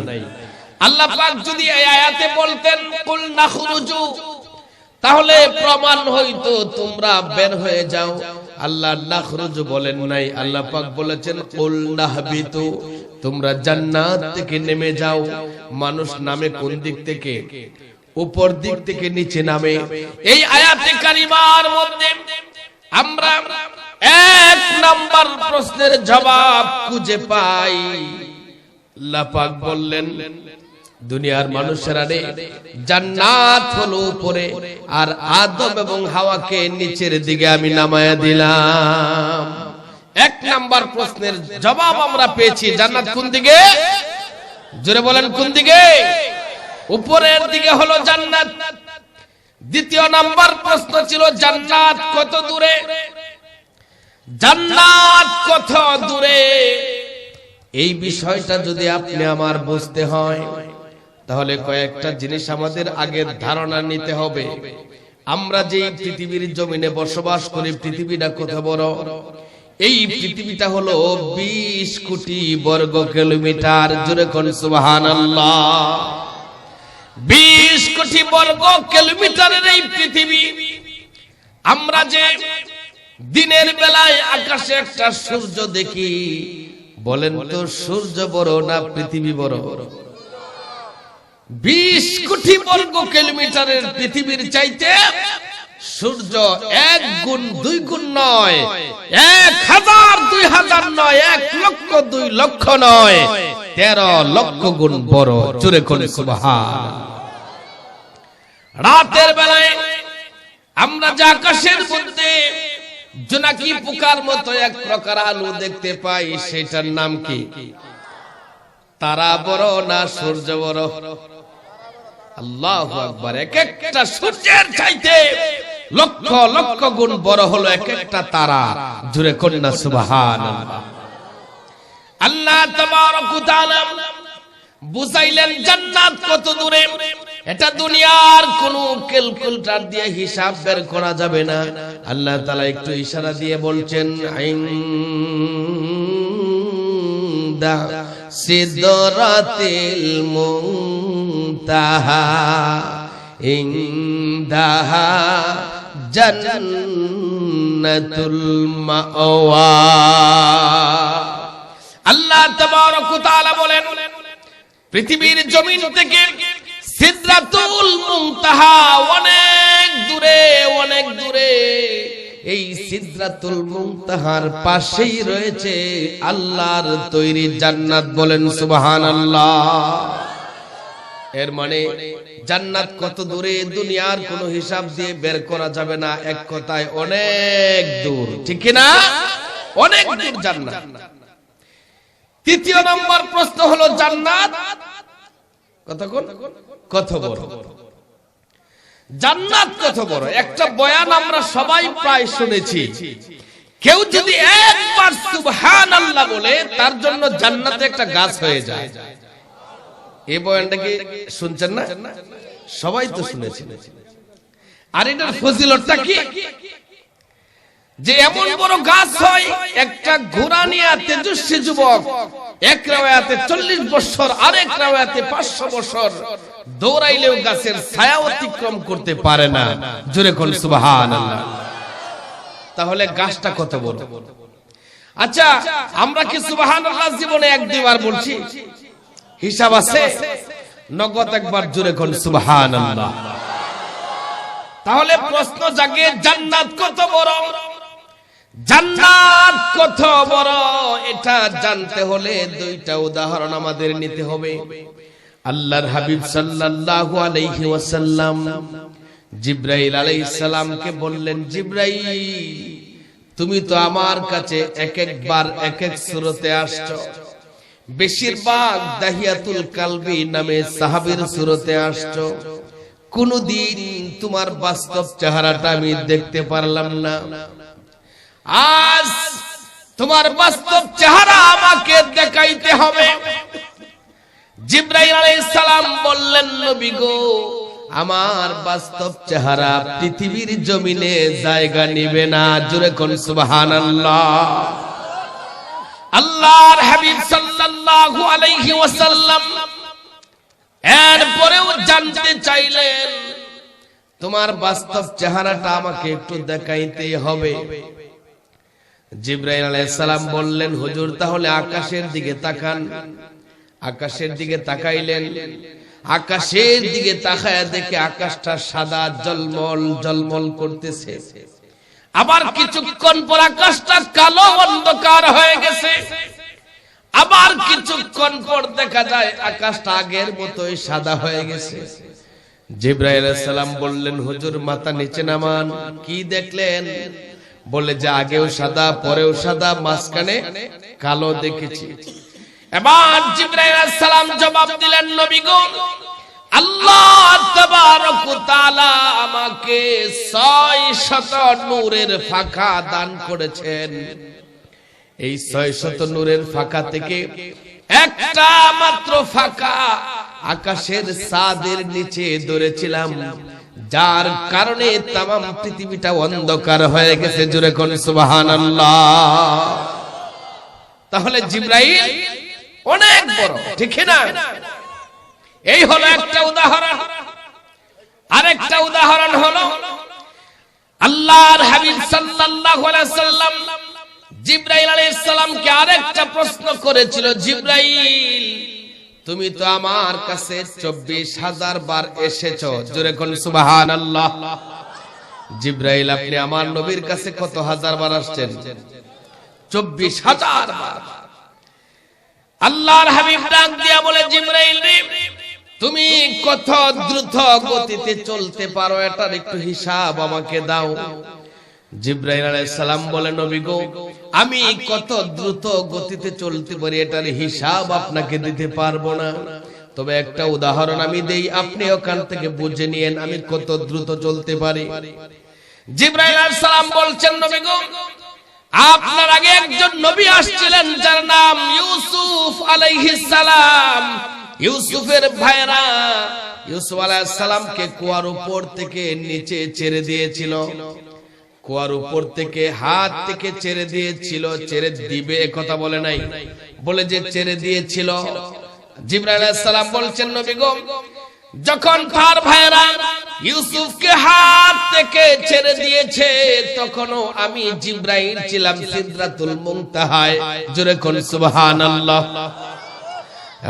আল্লাহ পাক যদি এই আয়াতে বলতেন কুল নাখরুজু, তাহলে প্রমাণ হইতো তোমরা বের হয়ে যাও। আল্লাহ নাখরুজু বলেন নাই, আল্লাহ পাক বলেছেন কুল নাহবিতু, তোমরা জান্নাত থেকে নেমে যাও। মানুষ নামে কোন দিক থেকে? উপর দিক থেকে নিচে নামে। এই আয়াতে কারিমার মধ্যে আমরা এক নাম্বার প্রশ্নের জবাব খুঁজে পাই। আল্লাহ পাক বললেন দুনিয়ার মানুষেরা রে, জান্নাত হলো উপরে আর আদম এবং হাওয়াকে নিচের দিকে আমি নামায়া দিলাম। এক নাম্বার প্রশ্নের জবাব আমরা পেয়েছি। জান্নাত কোন দিকে? জোরে বলেন কোন দিকে? উপরের দিকে হলো জান্নাত। দ্বিতীয় নাম্বার প্রশ্ন ছিল জান্নাত কত দূরে? জান্নাত কত দূরে? এই বিষয়টা যদি আপনি আমার বুঝতে হয়, তাহলে কয়েকটা জিনিস আমাদের আগে ধারণা নিতে হবে। আমরা যে পৃথিবীর জমিনে বসবাস করি, পৃথিবীটা কত বড়? এই পৃথিবীটা হলো 20 কোটি বর্গ কিলোমিটার। জোরে কোন সুবহানাল্লাহ। 20 কোটি বর্গ কিলোমিটারের এই পৃথিবী। আমরা যে দিনের বেলায় আকাশে একটা সূর্য দেখি, বলেন তো সূর্য বড় না পৃথিবী বড়? 20 কোটি বর্গ কিলোমিটারের পৃথিবীর চাইতে সূর্য 1 গুণ 2 গুণ নয়, 1000 2000 নয়, 1 লক্ষ 2 লক্ষ নয়, 13 লক্ষ গুণ বড়। জোরে করে সুবহান। রাতের বেলায় আমরা যে আকাশের মধ্যে জোনাকি পোকার মতো এক প্রকার আলো দেখতে পাই, সেটার নাম কি? তারা বড় না সূর্য বড়? আল্লাহু আকবার। এক একটা সূর্যের চাইতে লক্ষ লক্ষ গুণ বড় হলো এক একটা তারা। জোরে কন্যা সুবহানাল্লাহ। আল্লাহ তাবারক ওয়া তাআলা বুঝাইলেন জান্নাত কত দূরে। এটা দুনিয়ার কোন ক্যালকুলেটর দিয়ে হিসাব বের করা যাবে না। আল্লাহ তাআলা একটু ইশারা দিয়ে বলছেন ইনদা সিদরাতিল মুনতাহা ইনদাহা জান্নাতুল মাওয়া। আল্লাহ তাবারক ওয়া তাআলা বলেন পৃথিবীর জমিন থেকে সিদরাতুল মুনতাহা অনেক দূরে, অনেক দূরে। এই সিদরাতুল মুনতাহার পাশেই রয়েছে আল্লাহর তৈরি জান্নাত। বলেন সুবহানাল্লাহ। এর মানে জান্নাত কত দূরে দুনিয়ার কোনো হিসাব দিয়ে বের করা যাবে না। এক কথায় অনেক দূর, ঠিক কি না? অনেক দূর জান্নাত। তৃতীয় নম্বর প্রশ্ন হলো জান্নাত কত বড়? জান্নাত কত বড়? একটা বয়ান আমরা সবাই প্রায় শুনেছি। কেউ যদি একবার সুবহানাল্লাহ বলে, তার জন্য জান্নাতে একটা গাছ হয়ে যায়। এই বয়ানটা কি শুনছেন না? সবাই তো শুনেছেন। আর এটার ফজিলতটা কি? যে এমন বড় গাছ হয়, একটা ঘোড়া নিয়ে তেজস্বী যুবক এক রাওয়ায়াতে 40 বছর, আরেক রাওয়ায়াতে 500 বছর দৌড়াইলেও গাছের ছায়া অতিক্রম করতে পারে না। জোরে কোন সুবহানাল্লাহ। তাহলে গাছটা কত বড়? আচ্ছা, আমরা কি সুবহানাল্লাহ জীবনে 1-2 বার বলছি? হিসাব আছে? নগদ একবার জোরে কোন সুবহানাল্লাহ। তাহলে প্রশ্ন জাগে জান্নাত কত বড়? জান্নাত কত বড় এটা জানতে হলে 2টা উদাহরণ আমাদের নিতে হবে। আল্লাহর হাবিব সাল্লাল্লাহু আলাইহি ওয়াসাল্লাম জিবরাইল আলাইহিস সালামকে বললেন, জিবরাইল তুমি তো আমার কাছে এক একবার এক এক সূরতে আসছো। বেশিরভাগ দাহিয়াতুল কালবি নামে সাহাবীর সূরতে আসছো। কোনদিন তোমার বাস্তব চেহারাটা আমি দেখতে পারলাম না। আজ তোমার বাস্তব চেহারা আমাকে দেখাইতে হবে। জিবরাইল আলাইহিস সালাম বললেন, নবী গো, আমার বাস্তব চেহারা পৃথিবীর জমিনে জায়গা নিবে না। জোরে কোন সুবহানাল্লাহ। আল্লাহর হাবিব সাল্লাল্লাহু আলাইহি ওয়াসাল্লাম এরপরেও জানতে চাইলেন তোমার বাস্তব চেহারাটা আমাকে একটু দেখাইতে হবে। জিবরাইল আলাইহিস সালাম বললেন, হুজুর তাহলে আকাশের দিকে তাকান। আকাশের দিকে তাকাইলেন, আকাশের দিকে তাকায় দেখে আকাশটা সাদা জলমল জলমল করতেছে। আবার কিছুক্ষণ পর আকাশটা কালো অন্ধকার হয়ে গেছে। আবার কিছুক্ষণ পর দেখা যায় আকাশটা আগের মতোই সাদা হয়ে গেছে। জিবরাইল আলাইহিস সালাম বললেন, হুজুর মাথা নিচে নামান। কি দেখলেন? বলে যে আগেও সাদা, পরেও সাদা, মাঝখানে কালো দেখেছি। এবার জিবরাইল আলাইহিস সালাম জবাব দিলেন, নবী গো, আল্লাহ তাবারক ওয়া তাআলা আমাকে 600 নূরের ফাঁকা দান করেছেন। এই 600 নূরের ফাঁকা থেকে একটা মাত্র ফাঁকা আকাশের ছাদের নিচে ধরেছিলাম, যার কারণে তামাম পৃথিবীটা অন্ধকার হয়ে গেছে। জোরে কোন সুবহানাল্লাহ। তাহলে জিবরাইল অনেক বড়, ঠিক না? এই হলো একটা উদাহরণ। আরেকটা উদাহরণ হলো আল্লাহর হাবিব সাল্লাল্লাহু আলাইহি সাল্লাম জিবরাইল আলাইহিস সালামকে আরেকটা প্রশ্ন করেছিল, জিবরাইল তুমি তো আমার কাছে 24,000 বার এসেছো। জোরে কোন সুবহানাল্লাহ। জিবরাইল আপনি আমার নবীর কাছে কত হাজার বার আসছেন? 24,000 বার। আল্লাহর হাবিব ডাক দিয়া বলে, জিবরাইল রে তুমি কত দ্রুত গতিতে চলতে পারো, এটার একটু হিসাব আমাকে দাও। জিবরাইল আলাইহিস সালাম বলে, নবী গো, আমি কত দ্রুত গতিতে চলতে পারি এটার হিসাব আপনাকে দিতে পারবো না, তবে একটা উদাহরণ আমি দেই, আপনি ওখান থেকে বুঝে নিয়েন আমি কত দ্রুত চলতে পারি। জিবরাইল আলাইহিস সালাম বলছেন, নবী গো, আপনার আগে একজন নবী আসছিলেন যার নাম ইউসুফ আলাইহিস সালাম। ইউসুফের ভাইরা ইউসুফ আলাইহিস সালামকে কুয়ার উপর থেকে নিচে ছেড়ে দিয়েছিল। কুয়ার উপর থেকে হাত থেকে ছেড়ে দিয়েছিল, ছেড়ে দিবে কথা বলে নাই, বলে যে ছেড়ে দিয়েছিল। জিবরাইল আলাইহিস সালাম বলছেন, নবী গো, যখন তার ভাইরা ইউসুফকে হাত থেকে ছেড়ে দিয়েছে তখনও আমি জিবরাইল ছিলাম সিদরাতুল মুনতাহায়। জোরে কোন সুবহানাল্লাহ।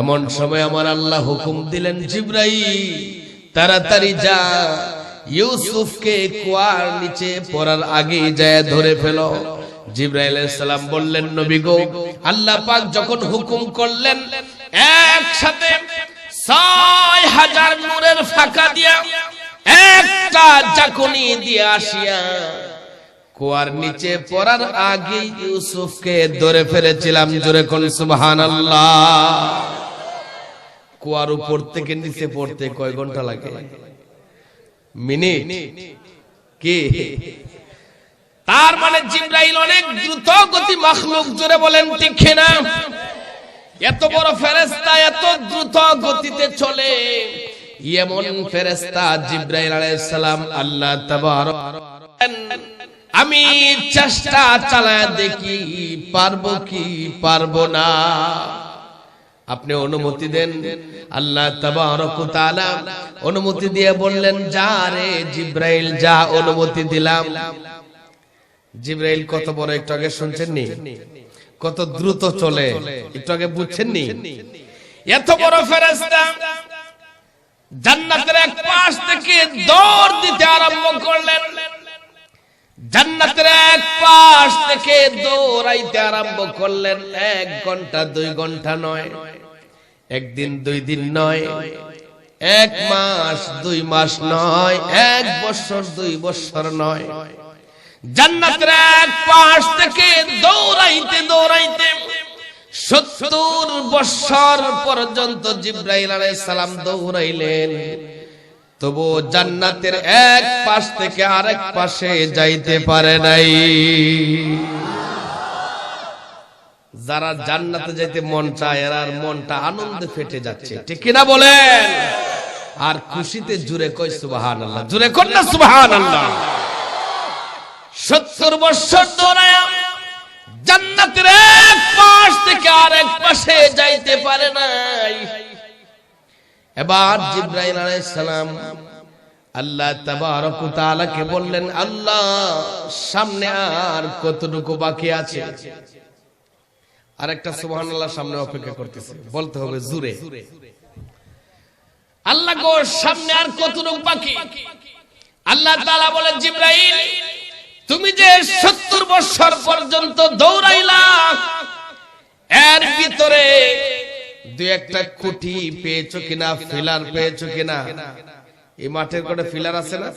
এমন সময় আমার আল্লাহ হুকুম দিলেন, জিবরাইল তাড়াতাড়ি যা, ইউসুফকে কুয়ার নিচে পড়ার আগে যায় ধরে ফেলো। জিবরাইল আলাইহিস সালাম বললেন, নবী গো, আল্লাহ পাক যখন হুকুম করলেন একসাথে 6,000 নূরের ফাঁকা দিয়া একটা জাকুনি দিয়ে আসিয়া কুয়ার নিচে পড়ার আগে ইউসুফকে ধরে ফেলেছিলাম। জোরে কোন সুবহানাল্লাহ। কুয়ার উপর থেকে নিচে পড়তে কয় ঘন্টা লাগে? মিনিট কি? তার মানে জিবরাইল অনেক দ্রুত গতি মাখলুক। জোরে বলেন ঠিক না? এত বড় ফেরেশতা এত দ্রুত গতিতে চলে, এমন ফেরেশতা জিবরাইল আলাইহিস সালাম আল্লাহ তাবারক আমি চেষ্টা চালায় দেখি পারবো কি পারবো না। আপনি অনুমতি দেন। আল্লাহ তাবারক ওয়া তাআলা অনুমতি দিয়ে বললেন, যা রে জিবরাইল যা, অনুমতি দিলাম। জিবরাইল কত বড়, একটু আগে শুনছেন নি কত দ্রুত চলে, একটু আগে বুঝছেন নি? এত বড় ফেরেশতা জান্নাতের এক পাশ থেকে দৌড় দিতে আরম্ভ করলেন। জান্নাতের এক পাশ থেকে দৌড়াইতে আরম্ভ করলেন। 1 ঘন্টা 2 ঘন্টা নয়, একদিন 2 দিন নয়, 1 মাস 2 মাস নয়, 1 বছর 2 বছর নয়, জান্নাতের এক পাশ থেকে দৌড়াইতে দৌড়াইতে 70 বছর পর্যন্ত জিবরাইল আলাইহিস সালাম দৌড়াইলেন, তবু জান্নাতের এক পাশ থেকে আরেক পাশে যাইতে পারে নাই। যারা জান্নাতে যাইতে মন চায় এর মনটা আনন্দে ফেটে যাচ্ছে, ঠিক কিনা বলেন? আর খুশিতে জুড়ে কই সুবহানাল্লাহ, জুড়ে কোন না সুবহানাল্লাহ। 70 বছর দৌড়ায়া জান্নাতের এক পাশ থেকে আরেক পাশে যাইতে পারে নাই। এবার জিবরাইল আলাইহিস সালাম আল্লাহ তাবারক ওয়া তাআলাকে বললেন, আল্লাহ সামনে আর কতটুকু বাকি আছে? আর একটা সুবহানাল্লাহ সামনে অপেক্ষা করতেছে, বলতে হবে জোরে, আল্লাহ গো সামনে আর কতটুকু বাকি? আল্লাহ তাআলা বলেন, জিবরাইল তুমি যে 70 বছর পর্যন্ত দৌড়াইলা, এর ভিতরে দুই একটা খুঁটি পেয়েছো কিনা, ফিলার পেয়েছো কিনা? এই মাঠের কটা ফিলার আছে না?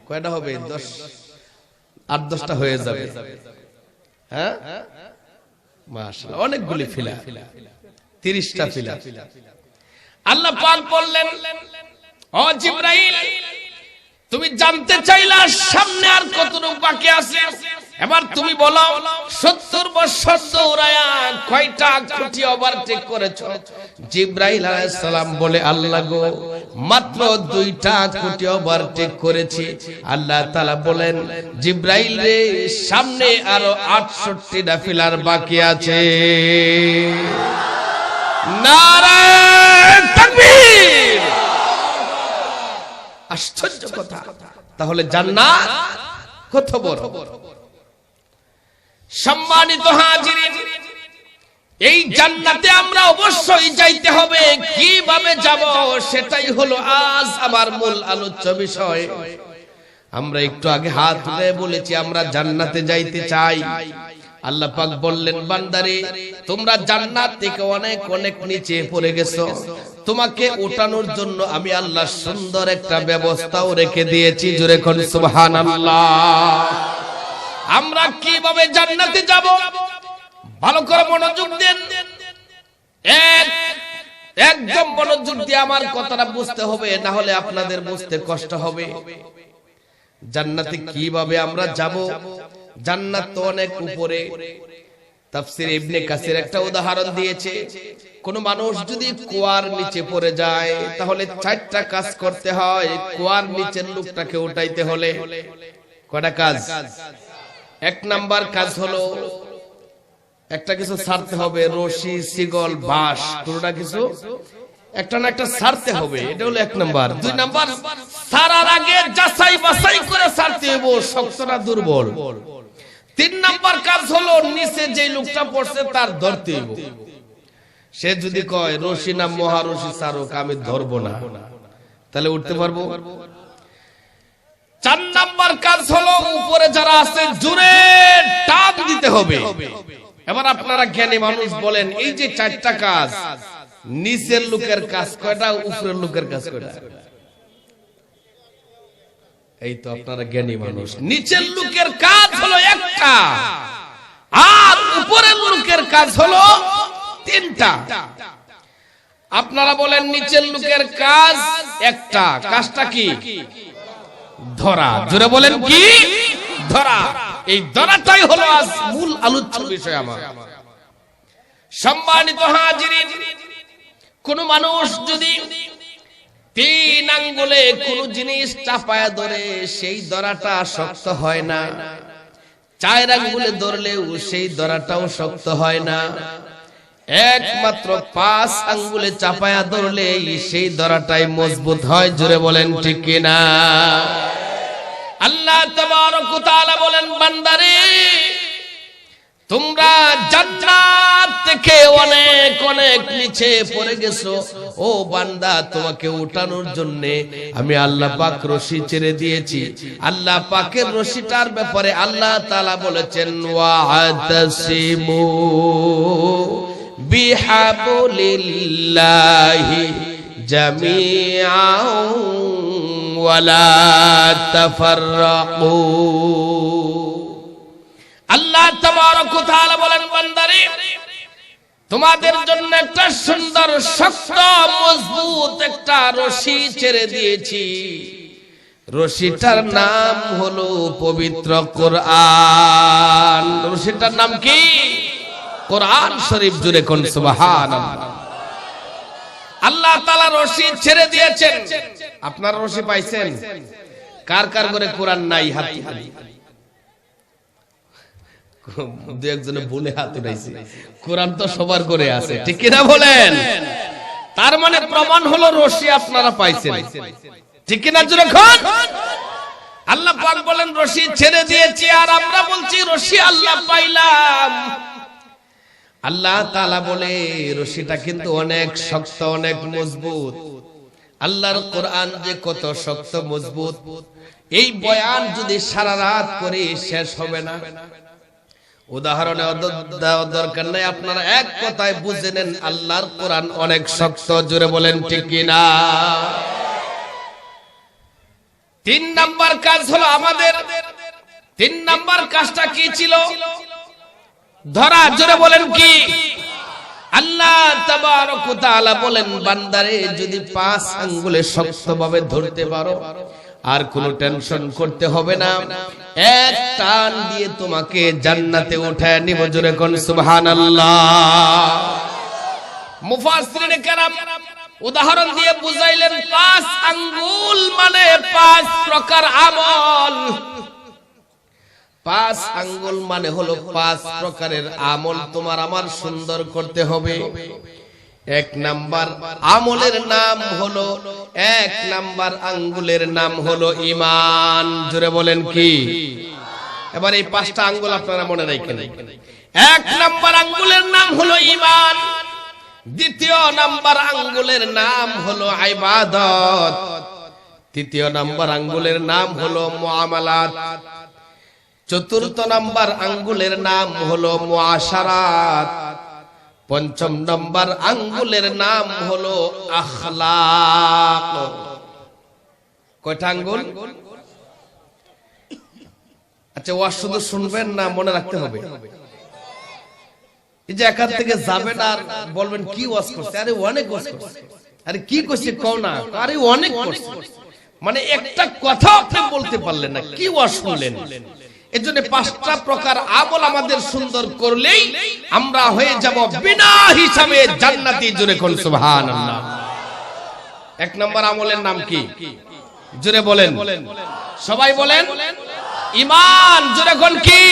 কয়টা হবে? 8-10টা হয়ে যাবে। হ্যাঁ মাশাআল্লাহ, অনেকগুলি ফিলার, 30টা ফিলার। আল্লাহ পাক বললেন, ও জিবরাইল তুমি জানতে চাইলা সামনে আর কতটুকু বাকি আছে, এবার তুমি বলো 70 বছর দৌড়ায়া কয়টা খুঁটি ওভারটেক করেছো? জিবরাইল আলাইহিস সালাম বলে, আল্লাহ গো মাত্র 2টা খুঁটি ওভারটেক করেছি। আল্লাহ তাআলা বলেন, জিবরাইল রে সামনে আরো 68টা ফিলার বাকি আছে। নারে তাকবীর! আশ্চর্য কথা, তাহলে জান্নাত কত বড়! সম্মানিত হাজিরিন, এই জান্নাতে আমরা অবশ্যই যাইতে হবে। কিভাবে যাব সেটাই হলো আজ আমার মূল আলোচ্য বিষয়। আমরা একটু আগে হাত তুলে বলেছি আমরা জান্নাতে যাইতে চাই। আল্লাহ পাক বললেন, বান্দারে তোমরা জান্নাত থেকে অনেক অনেক নিচে পড়ে গেছো, তোমাকে ওঠানোর জন্য আমি আল্লাহ সুন্দর একটা ব্যবস্থাও রেখে দিয়েছি। জোরে কোন সুবহানাল্লাহ। আমরা কিভাবে জান্নাতে যাব ভালো করে মনোযোগ দেন, একদম মনোযোগ দিয়ে আমার কথাটা বুঝতে হবে, না হলে আপনাদের বুঝতে কষ্ট হবে। জান্নাতে কিভাবে আমরা যাব? জান্নাত তো অনেক উপরে। তাফসীর ইবনে কাসির একটা উদাহরণ দিয়েছে, কোন মানুষ যদি কুয়ার নিচে পড়ে যায় তাহলে 4টা কাজ করতে হয় কুয়ার নিচের লোকটাকে উঠাইতে হলে। কয়টা কাজ? 1 নাম্বার কাজ হলো একটা কিছু ছাড়তে হবে, রশি, শিকল, বাঁশ, কোনটা কিছু একটা না একটা ছাড়তে হবে, এটা হলো 1 নাম্বার। 2 নাম্বার, ছাড়ার আগে যাচাই বাছাই করে ছাড়তে হবে শক্ত না দুর্বল। 3 নাম্বার কাজ হলো নিচে যে লোকটা পড়ছে তার ধরতে হবে। সে যদি কয় রশি না মহারশি ছাড়ুক, আমি ধরবো না, তাহলে উঠতে পারবো। 4 নাম্বার কাজ হলো উপরে যারা আছে জোরে টান দিতে হবে। এবার আপনারা জ্ঞানী মানুষ বলেন, এই যে 4টা কাজ, নিচের লোকের কাজ কয়টা, উপরের লোকের কাজ কয়টা? এই তো আপনারা জ্ঞানী মানুষ। নিচের লোকের কাজ হলো 1টা, আর উপরের লোকের কাজ হলো 3টা। আপনারা বলেন নিচের লোকের কাজ 1টা, কাজটা কি? ধরা। জোরে বলেন কি? ধরা। এই ধরাটাই হলো আজ মূল আলোচ্য বিষয় আমার। সম্মানিত হাজিরিন, কোন মানুষ যদি 3 আঙ্গুলে কোন জিনিস চাপায়া ধরে সেই ধরাটা শক্ত হয় না, 4 আঙ্গুলে ধরলেও সেই ধরাটাও শক্ত হয় না, একমাত্র 5 আঙ্গুলে চাপায়া ধরলে সেই ধরাটাই মজবুত হয়। জোরে বলেন ঠিক কিনা? আল্লাহ তাবারক ওয়া তাআলা বলেন, বান্দারে তোমরা জান্নাত থেকে অনেক অনেক নিচে পড়ে গেছো, ও বান্দা তোমাকে উঠানোর জন্য আমি আল্লাহ পাক রশি ছেড়ে দিয়েছি। আল্লাহ পাকের রশিটার ব্যাপারে আল্লাহ তাআলা বলেছেন, ওয়াতাসিমু বিহাবলিল্লাহি জামিআন ওয়ালা তাফাররাকু। আল্লাহ তাবারক ওয়া তাআলা বলেন, বান্দারে তোমাদের জন্য একটা সুন্দর শক্ত মজবুত একটা রশি ছেড়ে দিয়েছি। রশিটার নাম হলো পবিত্র কোরআন। রশিটার নাম কি? কোরআন শরীফ। জুড়ে কোন সুবহানাল্লাহ। আল্লাহ তাআলা রশি ছেড়ে দিয়েছেন। আপনারা রশি পাইছেন? কার কার করে কোরআন নাই? হাত তুলি। দু একজনে বলে হাত উঠাইছে। কোরআন তো সবার করে আছে, ঠিক কিনা বলেন? তার মানে প্রমাণ হলো রশি আপনারা পাইছেন, ঠিক কিনা জোরে কোন? আল্লাহ পাক বলেন রশি ছেড়ে দিয়েছি, আর আমরা বলছি রশি আল্লাহ পাইলাম। আল্লাহ তাআলা বলে রশিটা কিন্তু অনেক শক্ত, অনেক মজবুত। আল্লাহর কোরআন যে কত শক্ত মজবুত, এই বয়ান যদি সারা রাত করে শেষ হবে না। উদাহরণে দেওয়ার দরকার নাই, আপনারা এক কথায় বুঝে নেন আল্লাহর কোরআন অনেক শক্ত। জোরে বলেন ঠিক কিনা? 3 নাম্বার কাজ হলো আমাদের, 3 নাম্বার কাজটা কি ছিল? ধরা। জোরে বলেন কি? আল্লাহ তাবারক ওয়া তাআলা বলেন বান্দারে যদি 5 আঙ্গুলে শক্তভাবে ধরতে পারো আর কোনো টেনশন করতে হবে না, এক টান দিয়ে তোমাকে জান্নাতে উঠায় নিব। জোরে কোন সুবহানাল্লাহ। মুফাসসিরিনে কেরাম উদাহরণ দিয়ে বুঝাইলেন 5 আঙ্গুল মানে 5 প্রকার আমল। 5 আঙ্গুল মানে হলো 5 প্রকারের আমল তোমার আমার সুন্দর করতে হবে। 1 নাম্বার আমলের নাম হলো, 1 নাম্বার আঙ্গুলের নাম হলো ঈমান। জোরে বলেন কি? এবার এই 5টা আঙ্গুল আপনারা মনে রাখেন। 1 নাম্বার আঙ্গুলের নাম হলো ঈমান, 2য় নাম্বার আঙ্গুলের নাম হলো ইবাদত, 3য় নাম্বার আঙ্গুলের নাম হলো মুআমালাত, 4র্থ নাম্বার আঙ্গুলের নাম হলো মুআশারাত, 5ম নাম্বার আঙ্গুলের নাম হলো আখলাক। কয়টা আঙ্গুল? আচ্ছা ওয়াজ শুধু শুনবেন না, মনে রাখতে হবে। এই যে এখান থেকে যাবেন আর বলবেন কি ওয়াজ করছে, আরে অনেক ওয়াজ করছে, আরে কি করছে কও না, আরে অনেক করছে, মানে একটা কথা আপনি বলতে পারলেন না, কি ওয়াজ শুনলেন। এজন্য 5টা প্রকার আমল আমাদের সুন্দর করলেই আমরা হয়ে যাব বিনা হিসাবে জান্নাতি। জোরে কোন সুবহানাল্লাহ। 1 নম্বর আমলের নাম কি? জোরে বলেন, সবাই বলেন ঈমান। জোরে কোন কি?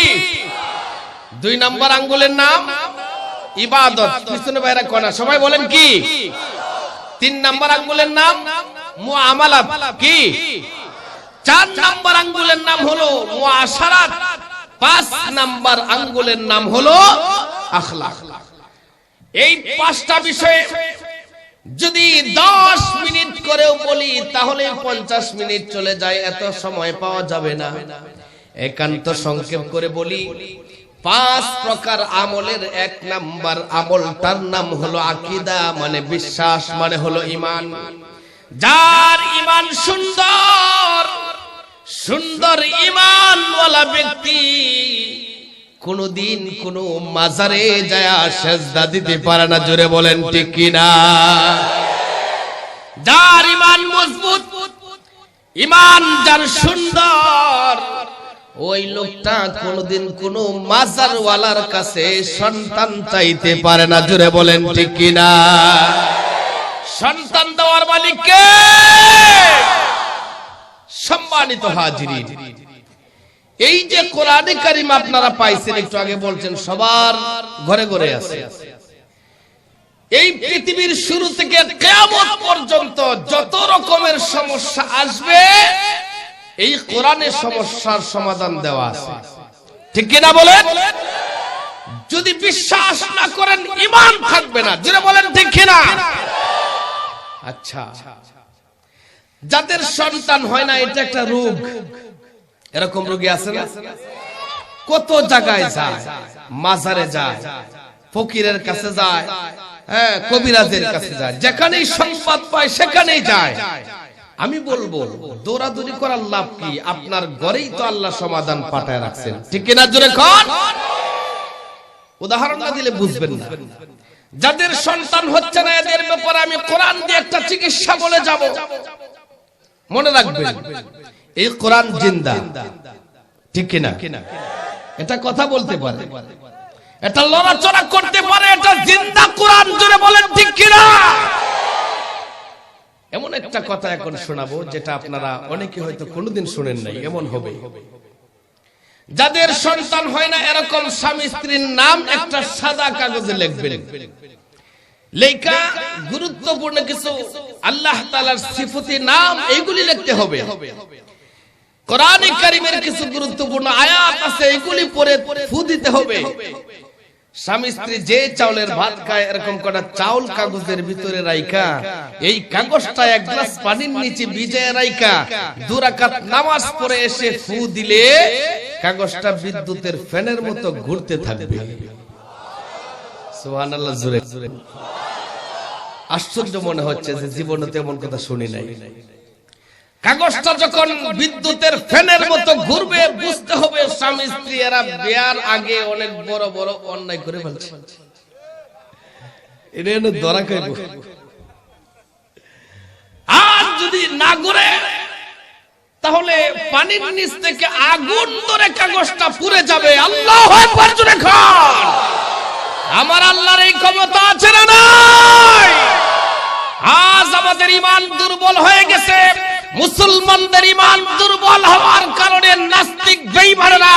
2 নম্বর আঙ্গুলের নাম ইবাদত। পিছনে বাইরে কোনা সবাই বলেন কি? 3 নম্বর আঙ্গুলের নাম মুআমালাত কি? 4 নাম্বার আঙ্গুলের নাম হলো মুআশারাত, 5 নাম্বার আঙ্গুলের নাম হলো আখলাক। এই 5টা বিষয়ে যদি 10 মিনিট করেও বলি তাহলে 50 মিনিট চলে যায়, এত সময় পাওয়া যাবে না। একান্ত সংক্ষেপ করে বলি, 5 প্রকার আমলের 1 নাম্বার আমলটার নাম হলো আকীদা, মানে বিশ্বাস, মানে হলো ঈমান। যার ঈমান সুন্দর, সুন্দর ঈমানওয়ালা ব্যক্তি কোনদিন কোন মাজারে যায় সেজদা দিতে পারে না। জোরে বলেন ঠিক কিনা? যার ঈমান মজবুত, ঈমান যার সুন্দর, ওই লোকটা কোনদিন কোন মাজারওয়ালার কাছে সন্তান চাইতে পারে না। জোরে বলেন ঠিক কিনা? সন্তান দেওয়ার মালিক কে? সম্মানিত হাজিরিন, এই যে কোরআনে কারীম আপনারা পাইছেন, একটু আগে বলছেন সবার ঘরে ঘরে আছে। এই পৃথিবীর শুরু থেকে কিয়ামত পর্যন্ত যত রকমের সমস্যা আসবে এই কোরআনে সমস্যার সমাধান দেওয়া আছে, ঠিক কিনা বলেন? যদি বিশ্বাস না করেন ঈমান থাকবে না। যারা বলেন ঠিক কিনা? আচ্ছা, যাদের সন্তান হয় না এটা একটা রোগ, এরকম রোগী আছে না? কত জায়গায় যায়, মাজারে যায়, ফকিরের কাছে যায়, হ্যাঁ কবিরাজের কাছে যায়, যেখানেই সংবাদ পায় সেখানেই যায়। আমি বলবো দৌড়াদৌড়ি করার লাভ কি? আপনার ঘরেই তো আল্লাহ সমাধান পাঠায় রাখছেন, ঠিক কিনা? জোরে কোন? উদাহরণ না দিলে বুঝবেন না। যাদের সন্তান হচ্ছে না এদের ব্যাপারে আমি কোরআন দিয়ে একটা চিকিৎসা বলে যাব। মনে রাখবেন এই কোরআন জিন্দা, ঠিক কিনা? এটা কথা বলতে পারে, এটা লড়াচড়া করতে পারে, এটা জিন্দা কোরআন। জোরে বলেন ঠিক কিনা? এমন একটা কথা এখন শোনাবো যেটা আপনারা অনেকে হয়তো কোনোদিন শুনেন নাই, এমন হবে। যাদের সন্তান হয় না এরকম স্বামী স্ত্রীর নাম একটা সাদা কাগজে লিখবেন। লেখা গুরুত্বপূর্ণ কিছু আল্লাহ তাআলার সিফতি নাম এইগুলি লিখতে হবে। কোরআনে কারীমের কিছু গুরুত্বপূর্ণ আয়াত আছে, এগুলি পড়ে ফু দিতে হবে। স্বামী স্ত্রী যে চাউলের ভাত খায়, এরকম কটা চাউল কাগজের ভিতরে রাইখা, এই কাগজটা এক গ্লাস পানির নিচে ভিজায় রাইখা 2 রাকাত নামাজ পড়ে এসে ফু দিলে কাগজটা বিদ্যুতের ফ্যানের মতো ঘুরতে থাকবে। সুবহানাল্লাহ জোরে। আশ্চর্য মনে হচ্ছে যে জীবনে তেমন কথা শুনি নাই। কাগজটা যখন বিদ্যুতের ফ্যানের মতো ঘুরবে, বুঝতে হবে স্বামী স্ত্রী এরা বিয়ার আগে অনেক বড় বড় অন্যায় করে ফেলছে। এটা ধরা খাইব। আর যদি না ঘুরে, তাহলে পানির নিচ থেকে আগুন ধরে কাগজটা পুড়ে যাবে। আল্লাহু আকবার জোরে খান। আমার আল্লাহর এই ক্ষমতা আছে না নাই? আজ আমাদের ঈমান দুর্বল হয়ে গেছে। মুসলমানদের ঈমান দুর্বল হওয়ার কারণে নাস্তিক বেঈমানরা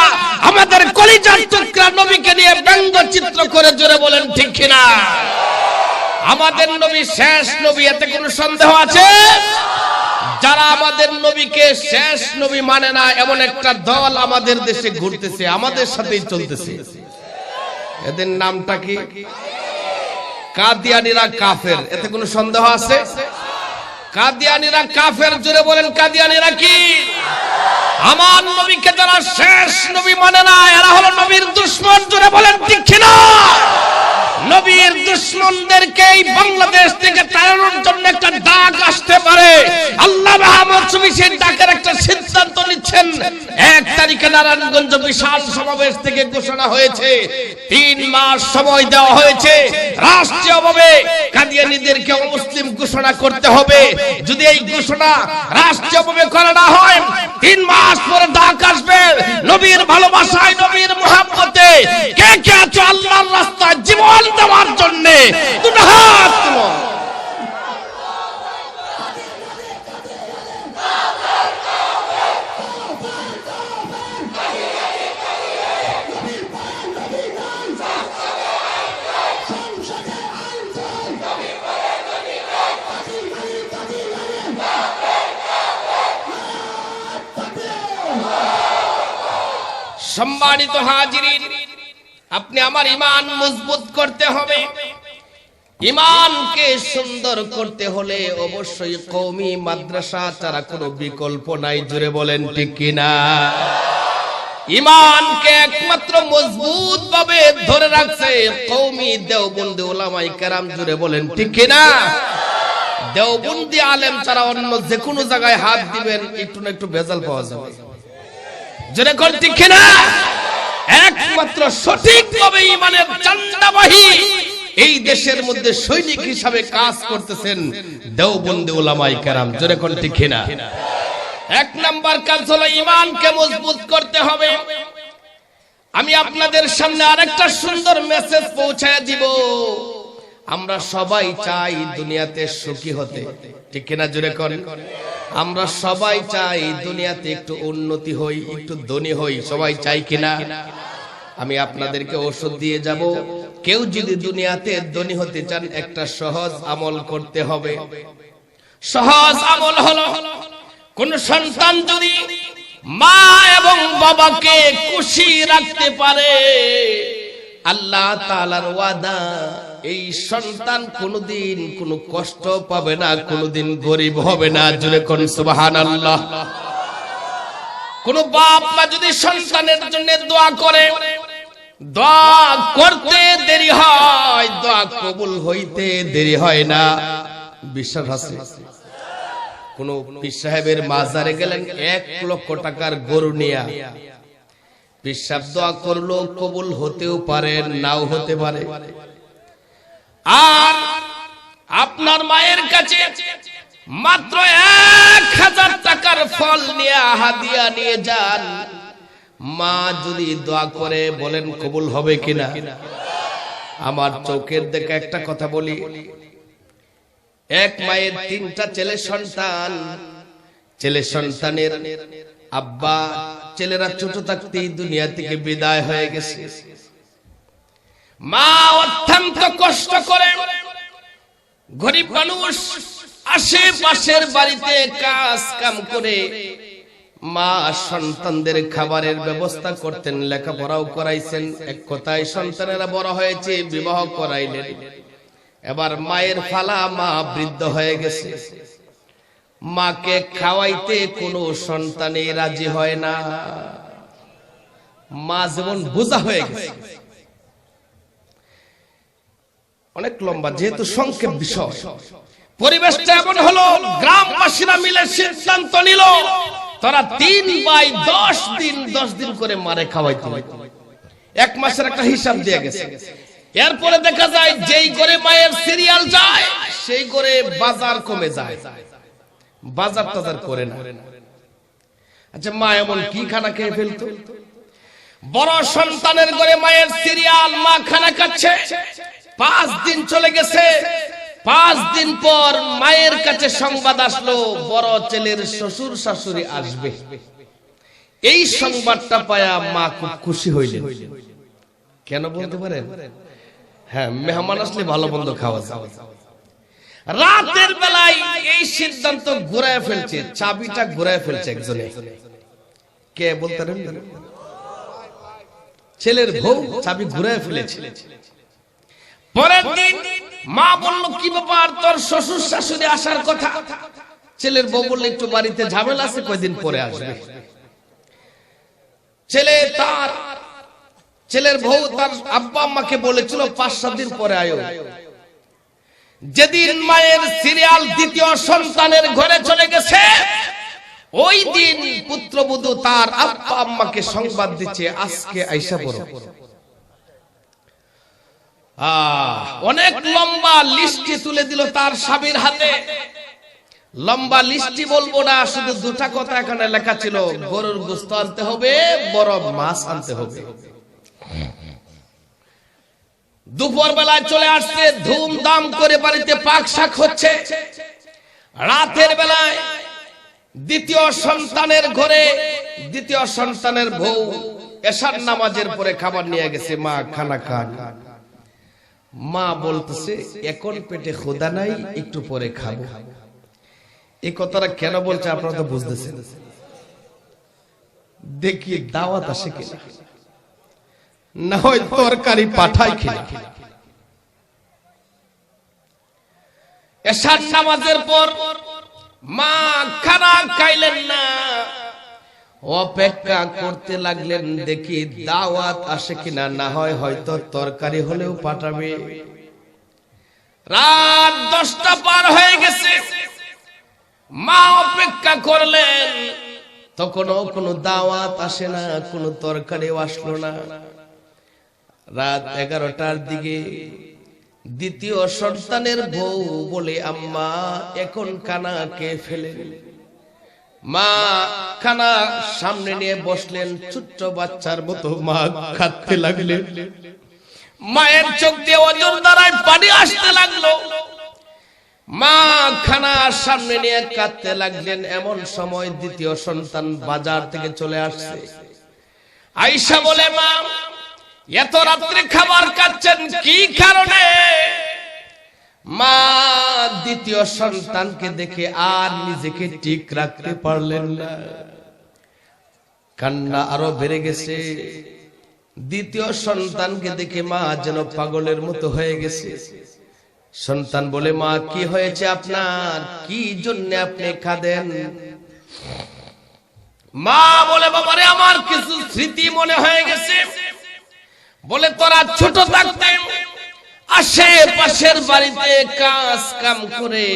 আমাদের কলিজার টুকরা নবীকে নিয়ে ব্যঙ্গচিত্র করে, জোরে বলেন ঠিক কিনা? আমাদের নবী শেষ নবী, এতে কোনো সন্দেহ আছে? যারা আমাদের নবীকে শেষ নবী মানে না, এমন একটা দল আমাদের দেশে ঘুরতেছে, আমাদের সাথেই চলতেছে। এদের নামটা কি? কাদিয়ানীরা কাফের। এতে কোনো সন্দেহ আছে? কাদিয়ানীরা কাফের, জোরে বলেন কাদিয়ানীরা কি? আমার নবীকে যারা শেষ নবী মানে না, এরা হলো নবীর দুশমন, জোরে বলেন ঠিক কিনা? নবীর দুশমনদেরকে এই বাংলাদেশ থেকে তাড়ানোর জন্য একটা ডাক আসতে পারে। আল্লাহ মাহমুদ সুবি সেই ডাকের একটা সিদ্ধান্ত নিচ্ছেন। 1 তারিখে নারায়ণগঞ্জ বিশাল সমাবেশ থেকে ঘোষণা হয়েছে 3 মাস সময় দেওয়া হয়েছে রাষ্ট্রীয়ভাবে কাদিয়ানীদেরকে অমুসলিম ঘোষণা করতে হবে। যদি এই ঘোষণা রাষ্ট্রীয়ভাবে করা না হয়, 3 মাস পরে ডাক আসবে নবীর ভালোবাসায়, নবীর মুহাব্বতে কে কে আছো আল্লাহর রাস্তায় জীবন দেওয়ার জন্য? দুটো হাত তুলো। সম্মানিত হাজিরিন, আপনি আমার ঈমান মজবুত করতে হবে। ঈমানকে সুন্দর করতে হলে অবশ্যই কওমি মাদ্রাসা ছাড়া কোনো বিকল্প নাই, জোরে বলেন ঠিক কিনা? ঈমানকে একমাত্র মজবুত ভাবে ধরে রাখছে কওমি দেওবন্দি উলামায়ে কেরাম, জোরে বলেন ঠিক কিনা? দেওবন্দি আলেম ছাড়া অন্য যে কোনো জায়গায় হাত দিবেন, একটু না একটু ভেজাল পাওয়া যাবে, জোরে কোন ঠিক কিনা? একমাত্র সঠিকভাবে ঈমানের চান্দাবাহী এই দেশের মধ্যে সৈনিক হিসাবে কাজ করতেছেন দেওবন্দি উলামায়ে কেরাম, জোরে কোন ঠিক কিনা? 1 নাম্বার কাজ হলো ঈমানকে মজবুত করতে হবে। আমি আপনাদের সামনে আরেকটা সুন্দর মেসেজ পৌঁছায় দিব। আমরা সবাই চাই দুনিয়াতে সুখী হতে, ঠিক কিনা? জোরে কোন। আমরা সবাই চাই দুনিয়াতে একটু উন্নতি হই, একটু ধনী হই, সবাই চাই কিনা? আমি আপনাদেরকে ওষুধ দিয়ে যাব। কেউ যদি দুনিয়াতে ধনী হতে চান, একটা সহজ আমল করতে হবে। সহজ আমল হলো, কোন সন্তান যদি মা এবং বাবাকে খুশি রাখতে পারে, আল্লাহ তাআলার ওয়াদা, এই সন্তান কোনদিন কোনো কষ্ট পাবে না, কোনদিন গরিব হবে না, জোরে কোন সুবহানাল্লাহ। কোন বাপ মা যদি সন্তানের জন্য দোয়া করে, দোয়া করতে দেরি হয়, দোয়া কবুল হইতে দেরি হয় না। বিশ্বাস আছে? কোন পীর সাহেবের মাজারে গেলেন 1 লক্ষ টাকার গরু নিয়া, পীর সাহেব দোয়া করলো, কবুল হতেও পারে, নাও হতে পারে। আর আপনার মায়ের কাছে মাত্র 1000 টাকার ফল নিয়ে হাদিয়া নিয়ে যান, মা যদি দোয়া করে, বলেন কবুল হবে কিনা? আমার চোখের দেখা একটা কথা বলি, এক মায়ের 3টা ছেলে সন্তান, ছেলে সন্তানের আব্বা, ছেলেরা ছোট থাকতেই দুনিয়া থেকে বিদায় হয়ে গেছে। মা অত্যন্ত কষ্ট করে গরিব মানুষ আশেপাশের বাড়িতে কাজ কাম করে মা সন্তানদের খাবারের ব্যবস্থা করতেন, লেখাপড়াও করাইছেন। এক কথায় সন্তানেরা বড় হয়েছে, বিবাহ করাইলেন। এবার মায়ের ফালা, মা বৃদ্ধ হয়ে গেছে। মাকে খাওয়াইতে কোনো সন্তানই রাজি হয় না। মা যেমন বোঝা হয়ে গেছে। অনেক লম্বা, যেহেতু সংক্ষেপ বিষয়, পরিবেশটা এমন হলো, গ্রামবাসীরা মিলে সিদ্ধান্ত নিল তারা 3 বাই 10 দিন করে মারে খাওয়াইতে হবে। 1 মাসের একটা হিসাব দিয়ে গেছে। এরপরে দেখা যায় যেই করে মায়ের সিরিয়াল যায় সেই করে বাজার কমে যায়, বাজার টাজার করে না। আচ্ছা, মা এমন কি খানা খেয়ে ফেলতো? বড় সন্তানের ঘরে মায়ের সিরিয়াল, মা খানা খাচ্ছে। 5 দিন চলে গেছে। 5 দিন পর মায়ের কাছে সংবাদ আসলো বড় ছেলের শ্বশুর শাশুড়ি আসবে। এই সংবাদটা পায়া মা খুব খুশি হইলেন। কেন বলতে পারেন? হ্যাঁ, মেহমান আসলে ভালো মন্দ খাওয়া যাবে। রাতের বেলায় এই সিদ্ধান্ত ঘুরায় ফেলছে, চাবিটা ঘুরায় ফেলছে একজনে। কে বলতে পারেন? ছেলের বউ চাবি ঘুরায় ফেলেছে। পরের দিন মা বলল, কি ব্যাপার, তোর শ্বশুর শাশুড়ি আসার কথা? ছেলের বউ বলল, একটু বাড়িতে ঝামেলা আছে, কয়দিন পরে আসবে। ছেলের বউ তার আব্বা আম্মাকে বলেছিল 5-7 দিন পরে আয়ো। যেদিন মায়ের সিরিয়াল দ্বিতীয় সন্তানের ঘরে চলে গেছে, ওই দিন পুত্রবধূ তার আব্বা আম্মাকে সংবাদ দিচ্ছে, আজকে আইসা পড়ো। অনেক লম্বা লিস্টি তুলে দিল তার স্বামীর হাতে। লম্বা লিস্টি বলবো না, শুধু 2টা কথা এখানে লেখা ছিল, গরুর গোশত আনতে হবে, বড় মাছ আনতে হবে। দুপুর বেলায় চলে আসছে, ধুমধাম করে বাড়িতে পাক শাক হচ্ছে। রাতের বেলায় দ্বিতীয় সন্তানের ঘরে দ্বিতীয় সন্তানের বউ এশার নামাজের পরে খাবার নিয়ে গেছে, মা খানা খান। মা বলতেছে, এখন পেটে ক্ষুধা নাই, একটু পরে খাবো। এই কথাটা কেন বলছে আপনারা তো বুঝতেছেন। দেখি দাওয়াত আসে কিনা, না হয় তরকারি পাঠাই কিনা। এশার নামাজের পর মা খানা খাইলেন না, অপেক্ষা করতে লাগলেন, দেখি দাওয়াত আসে কিনা, না হয় হয়তো তরকারি হলেও পাঠাবে। রাত 10টা পার হয়ে গেছে, মা অপেক্ষা করলেন, তখনও কোনো দাওয়াত আসে না, কোনো তরকারিও আসলো না। রাত 11টার দিকে দ্বিতীয় সন্তানের বউ বলে, আম্মা এখন খানা কে ফেলেন। মা খানা সামনে নিয়ে বসলেন, ছোট্ট বাচ্চার মতো মা খাতে লাগলেন। মায়ের চোখ দিয়ে অজর দ্বারায় পানি আসতে লাগলো। মা খানা সামনে নিয়ে কাঁদতে লাগলেন। এমন সময় দ্বিতীয় সন্তান বাজার থেকে চলে আসছে। আয়েশা বলে, মা এত রাত্রে খাবার খাচ্ছেন কি কারণে? মা দ্বিতীয় সন্তানকে দেখে আর নিজেকে ঠিক রাখতে পারলেন না, কান্না আরো বেড়ে গেছে। দ্বিতীয় সন্তানকে দেখে মা যেন পাগলের মতো হয়ে গেছে। সন্তান বলে, মা কি হয়েছে আপনার, কি জন্য আপনি কাঁদেন? মা বলে, বাবারে আমার কিছু স্মৃতি মনে হয়ে গেছে। বলে, তোরা ছোট থাকতে আশেপাশের বাড়িতে কাজ কাম করে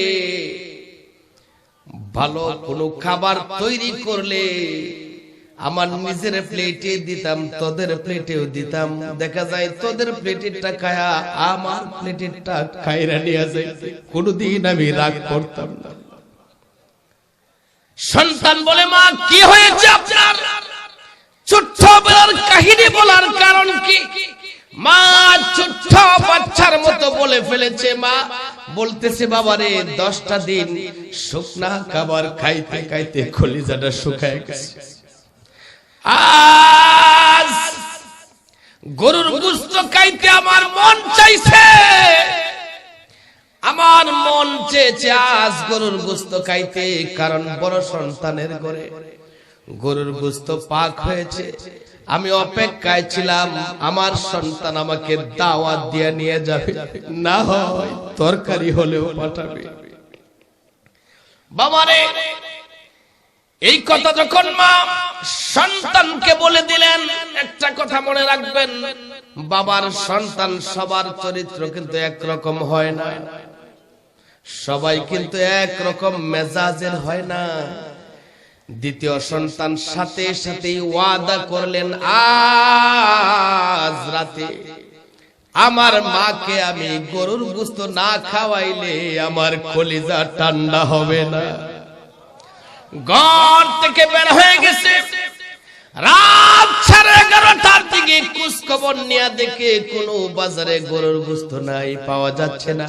ভালো কোনো খাবার তৈরি করলে আমার নিজের প্লেটে দিতাম, তোদের প্লেটেও দিতাম। দেখা যায় তোদের প্লেটেরটা খায়া আমার প্লেটেরটা খাইরা নিয়ে যায়, কোনদিন আমি রাগ করতাম না। সন্তান বলে, মা কি হয়েছে আপনার? ছোট্টবেলার কাহিনী বলার কারণ কি? মা ছোট্ট বাচ্চার মতো বলে ফেলেছে। মা বলতেছে, বাবারে 10টা দিন শুকনা খাবার খাইতে খাইতে কলিজাটা শুকায় গেছে। আজ গরুর গোশত খাইতে আমার মন চাইছে। আমার মন চেয়েছে আজ গরুর গোশত খাইতে, কারণ বড় সন্তানের ঘরে গরুর গোশত পাক হয়েছে। আমি অপেক্ষায় ছিলাম আমার সন্তান আমাকে দাওয়াত দিয়ে নিয়ে যাবে, না হয় তরকারি হলেও পাঠাবে। বাবারে, এই কথা যখন মা সন্তানকে বলে দিলেন, একটা কথা মনে রাখবেন, বাবার সন্তান সবার চরিত্র কিন্তু একরকম হয় না, সবাই কিন্তু একরকম মেজাজের হয় না। দ্বিতীয় সন্তান সাথে সাথে ওয়াদা করলেন, আজ রাতে আমার মাকে আমি গরুর গোশত না খাওয়াইলে আমার কলিজা ঠান্ডা হবে না। ঘর থেকে বের হয়ে গেছে, রাত 11:30টার দিকে খোঁজ খবর নিয়ে দেখে কোনো বাজারে গরুর গোশত নাই, পাওয়া যাচ্ছে না।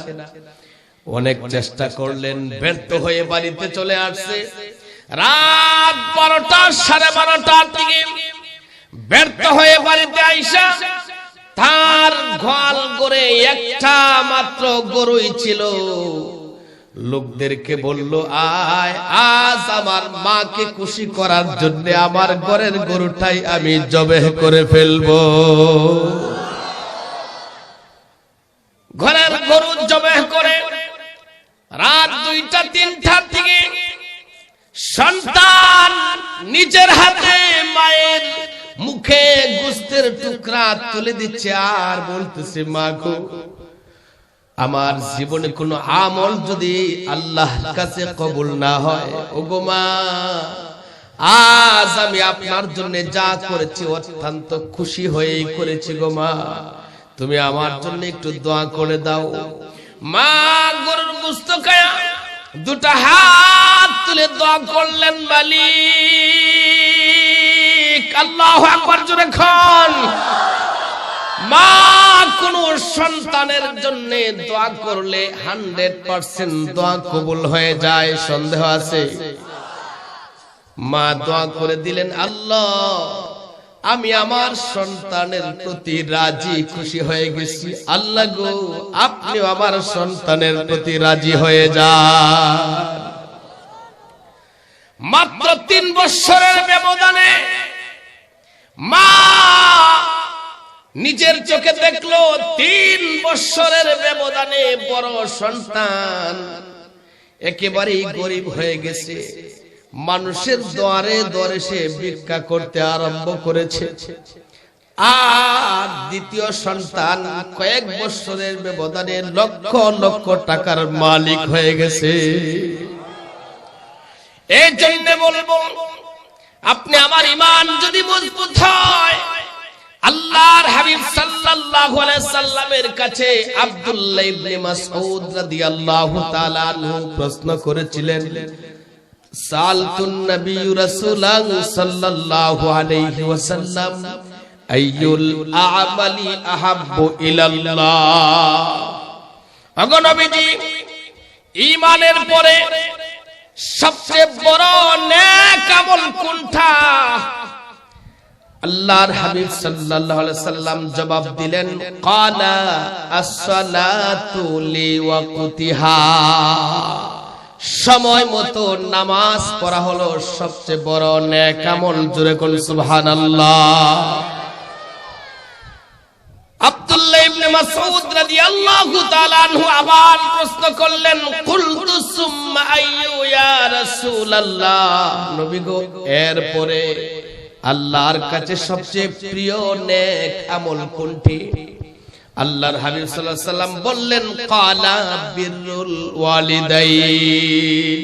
অনেক চেষ্টা করলেন, ব্যর্থ হয়ে বাড়িতে চলে আসছে। রাত 12টা 12:30টার দিকে ব্যর্থ হয়ে বাড়িতে আইসা তার গোয়াল করে একটা মাত্র গরুই ছিল। লোকদেরকে বলল, আয় আজ আমার মাকে খুশি করার জন্য আমার ঘরের গরুটাই আমি জবেহ করে ফেলবো। ঘরের গরু জবেহ করে রাত 2টা 3টার দিকে সন্তান নিজের হাতে মায়ের মুখে গোশতের টুকরা তুলে দিচ্ছে আর বলতেছে, মা গো, আমার জীবনে কোনো আমল যদি আল্লাহর কাছে কবুল না হয়, ওগো মা, আজ আমি আপনার জন্য যা করেছি অত্যন্ত খুশি হয়েই করেছি গো মা, তুমি আমার জন্য একটু দোয়া করে দাও। মা গরুর গোশত খায়া 2টা হাত তুলে দোয়া করলেন, মালিক, আল্লাহু আকবার জোরে খান। মা কোন সন্তানের জন্য দোয়া করলে 100% দোয়া কবুল হয়ে যায়, সন্দেহ আছে? মা দোয়া করে দিলেন, আল্লাহ, আমি আমার সন্তানের প্রতি রাজি খুশি হয়ে গেছি, আল্লাহ গো, আপনিও আমার সন্তানের প্রতি রাজি হয়ে যান। মাত্র 3 বছরের ব্যবধানে মা নিজের চোখে দেখলো 3 বছরের ব্যবধানে বড় সন্তান একেবারেই গরিব হয়ে গেছে, মানুষের দ্বারে দ্বারে সে ভিক্ষা করতে আরম্ভ করেছে। আর দ্বিতীয় সন্তান কয়েক বছরের ব্যবধানে লক্ষ লক্ষ টাকার মালিক হয়ে গেছে। এই জন্য বলবো, আপনি আমার ঈমান যদি মজবুত হয়, আল্লাহর হাবিব সাল্লাল্লাহু আলাইহি সাল্লামের কাছে আব্দুল্লাহ ইবনে মাসউদ রাদিয়াল্লাহু তাআলা আনহু প্রশ্ন করেছিলেন, সালতুন নবী রাসূলুল্লাহ সাল্লাল্লাহু আলাইহি ওয়াসাল্লাম আইয়ুল আমালি আহাব্বু ইলাল্লাহ। ওগো নবীজি, ঈমানের পরে সবচেয়ে বড় নেক আমল কোনটা? আল্লাহর হাবিব সাল্লাল্লাহু আলাইহি সাল্লাম জবাব দিলেন, ক্বালা আস-সালাতু লিওয়াক্তিহা। সময় মতো নামাজ পড়া হলো সবচেয়ে বড় নেক আমল। জোরে কোন সুবহানাল্লাহ। আব্দুল্লাহ ইবনে মাসউদ রাদিয়াল্লাহু তাআলা আনহু আবার প্রশ্ন করলেন, কুলতু সুম্মা আইয়ু ইয়া রাসূলুল্লাহ। নবী গো, এরপরে আল্লাহর কাছে সবচেয়ে প্রিয় নেক আমল কোনটি? আল্লাহর হাবিব সাল্লাল্লাহু আলাইহি সাল্লাম বললেন, ক্বালা বিররুল ওয়ালিদাইন।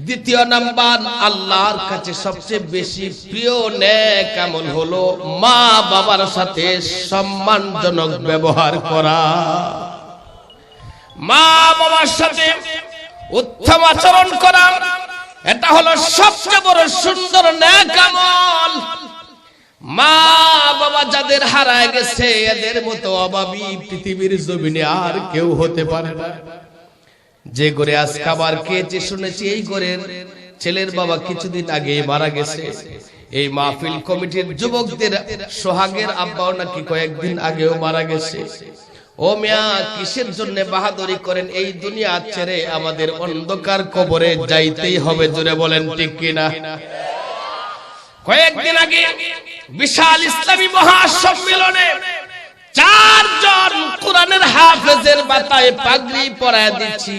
দ্বিতীয় নাম্বার আল্লাহর কাছে সবচেয়ে বেশি প্রিয় নেক আমল হলো মা বাবার সাথে সম্মানজনক ব্যবহার করা। মা বাবার সাথে উত্তম আচরণ করা, এটা হলো সবচেয়ে বড় সুন্দর নেক আমল। মা বাবা যাদের হারায় গেছে, এদের মতো অভাবী পৃথিবীর জমিনে আর কেউ হতে পারে না। যে ঘরে আজ খাবার খেয়েছে শুনেছি, এই ঘরের ছেলের বাবা কিছুদিন আগে মারা গেছে। এই মাহফিল কমিটির যুবকদের সোহাগের আব্বাও নাকি কয়েকদিন আগেও মারা গেছে। ও মিয়া কিসের জন্য বাহাদুরি করেন? এই দুনিয়া ছেড়ে আমাদের অন্ধকার কবরে যাইতেই হবে, জোরে বলেন ঠিক কিনা? কয়েকদিন আগে বিশাল ইসলামী মহাসম্মেলনে 4 জন কোরআনের হাফেজের মাথায় পাগড়ি পরায় দিচ্ছি।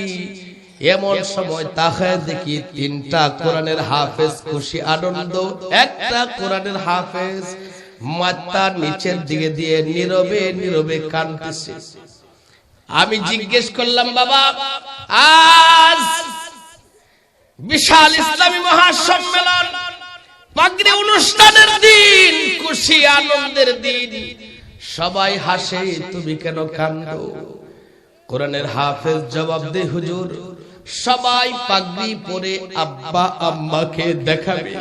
এমন সময় তাকায় দেখি 3টা কোরআনের হাফেজ খুশি আনন্দ, একটা কোরআনের হাফেজ মাথার নিচের দিকে দিয়ে নীরবে নীরবে কাঁদতেছে। আমি জিজ্ঞেস করলাম, বাবা আজ বিশাল ইসলামী মহাসম্মেলন, পাগড়ি অনুষ্ঠানের দিন, খুশি আনন্দের দিন, সবাই হাসে, তুমি কেন কাঁদো? কোরআনের হাফেজ জবাব দেয়, হুজুর সবাই পাগড়ি পরে আব্বা আম্মাকে দেখাবে,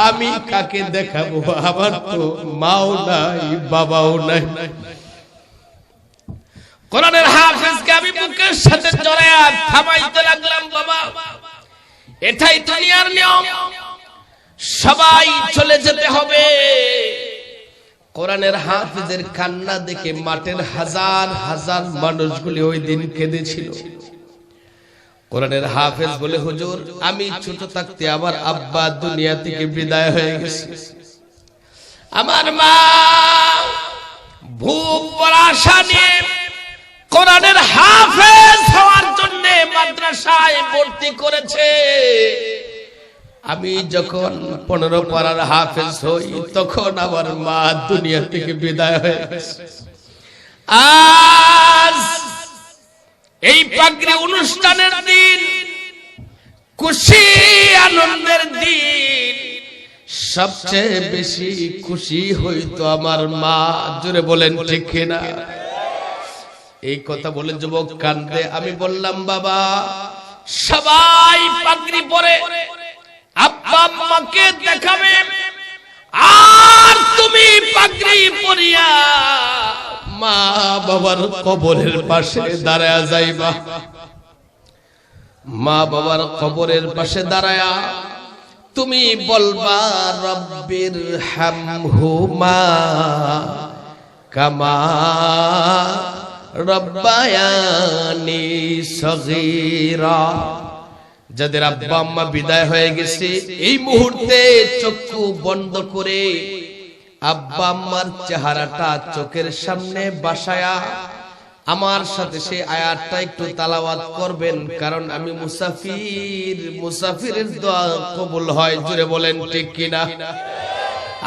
আমি কাকে দেখাবো? আমার তো মাও নাই বাবাও নাই। কোরআনের হাফেজকে আমি বুকের সাথে জড়ায়া থামাইতে লাগলাম, বাবা এটাই দুনিয়ার নিয়ম, সবাই চলে যেতে হবে। কোরআনের হাফেজের কান্না দেখে মাঠের হাজার হাজার মানুষগুলি ওই দিন কেঁদেছিল। কোরআনের হাফেজ বলে, হুজুর আমি ছোট থাকতে আমার আব্বা দুনিয়া থেকে বিদায় হয়ে গেছে, আমার মা ভূপ পড়াশা নিয়ে কোরআনের হাফেজ হওয়ার জন্য মাদ্রাসায় ভর্তি করেছে। আমি যখন 15 পারার হাফেজ হই তখন আমার মা দুনিয়া থেকে বিদায় হয়ে গেছে। আজ এই পাগড়ি অনুষ্ঠানের দিন, খুশি আনন্দের দিন, সবচেয়ে বেশি খুশি হইতো আমার মা, জোরে বলেন ঠিক না? এই কথা বলে যুবক কান্দে। আমি বললাম, বাবা সবাই পাগড়ি পরে আব্বা আম্মাকে দেখাবে, আর তুমি পাগড়ি পরিয়া মা বাবার কবরের পাশে দাঁড়ায়া যাইবা। মা বাবার কবরের পাশে দাঁড়ায়া তুমি বলবা, রব্বির হামহুমা কামা রব্বায়ানি সগীরা। যাদের আব্বা আম্মা বিদায় হয়ে গেছে, এই মুহূর্তে চক্ষু বন্ধ করে আব্বা আম্মার চেহারাটা চোখের সামনে বাসায়া আমার সাথে সেই আয়াতটা একটু তেলাওয়াত করবেন, কারণ আমি মুসাফির, মুসাফিরের দোয়া কবুল হয়, জোরে বলেন ঠিক কিনা?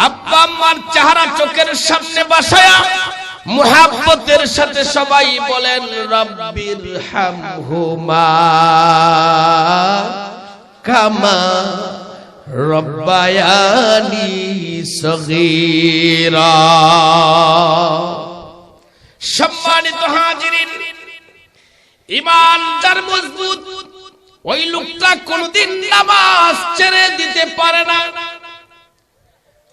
আব্বা আম্মার চেহারা চোখের সামনে বাসায়া মুহাব্বতের সাথে সবাই বলেন, রব্বির হামহুমা কামা রব্বায়ানি সগীরা। সম্মানিত হাজিরিন, ঈমান যার মজবুত, ওই লোকটা কোনদিন নামাজ ছেড়ে দিতে পারে না।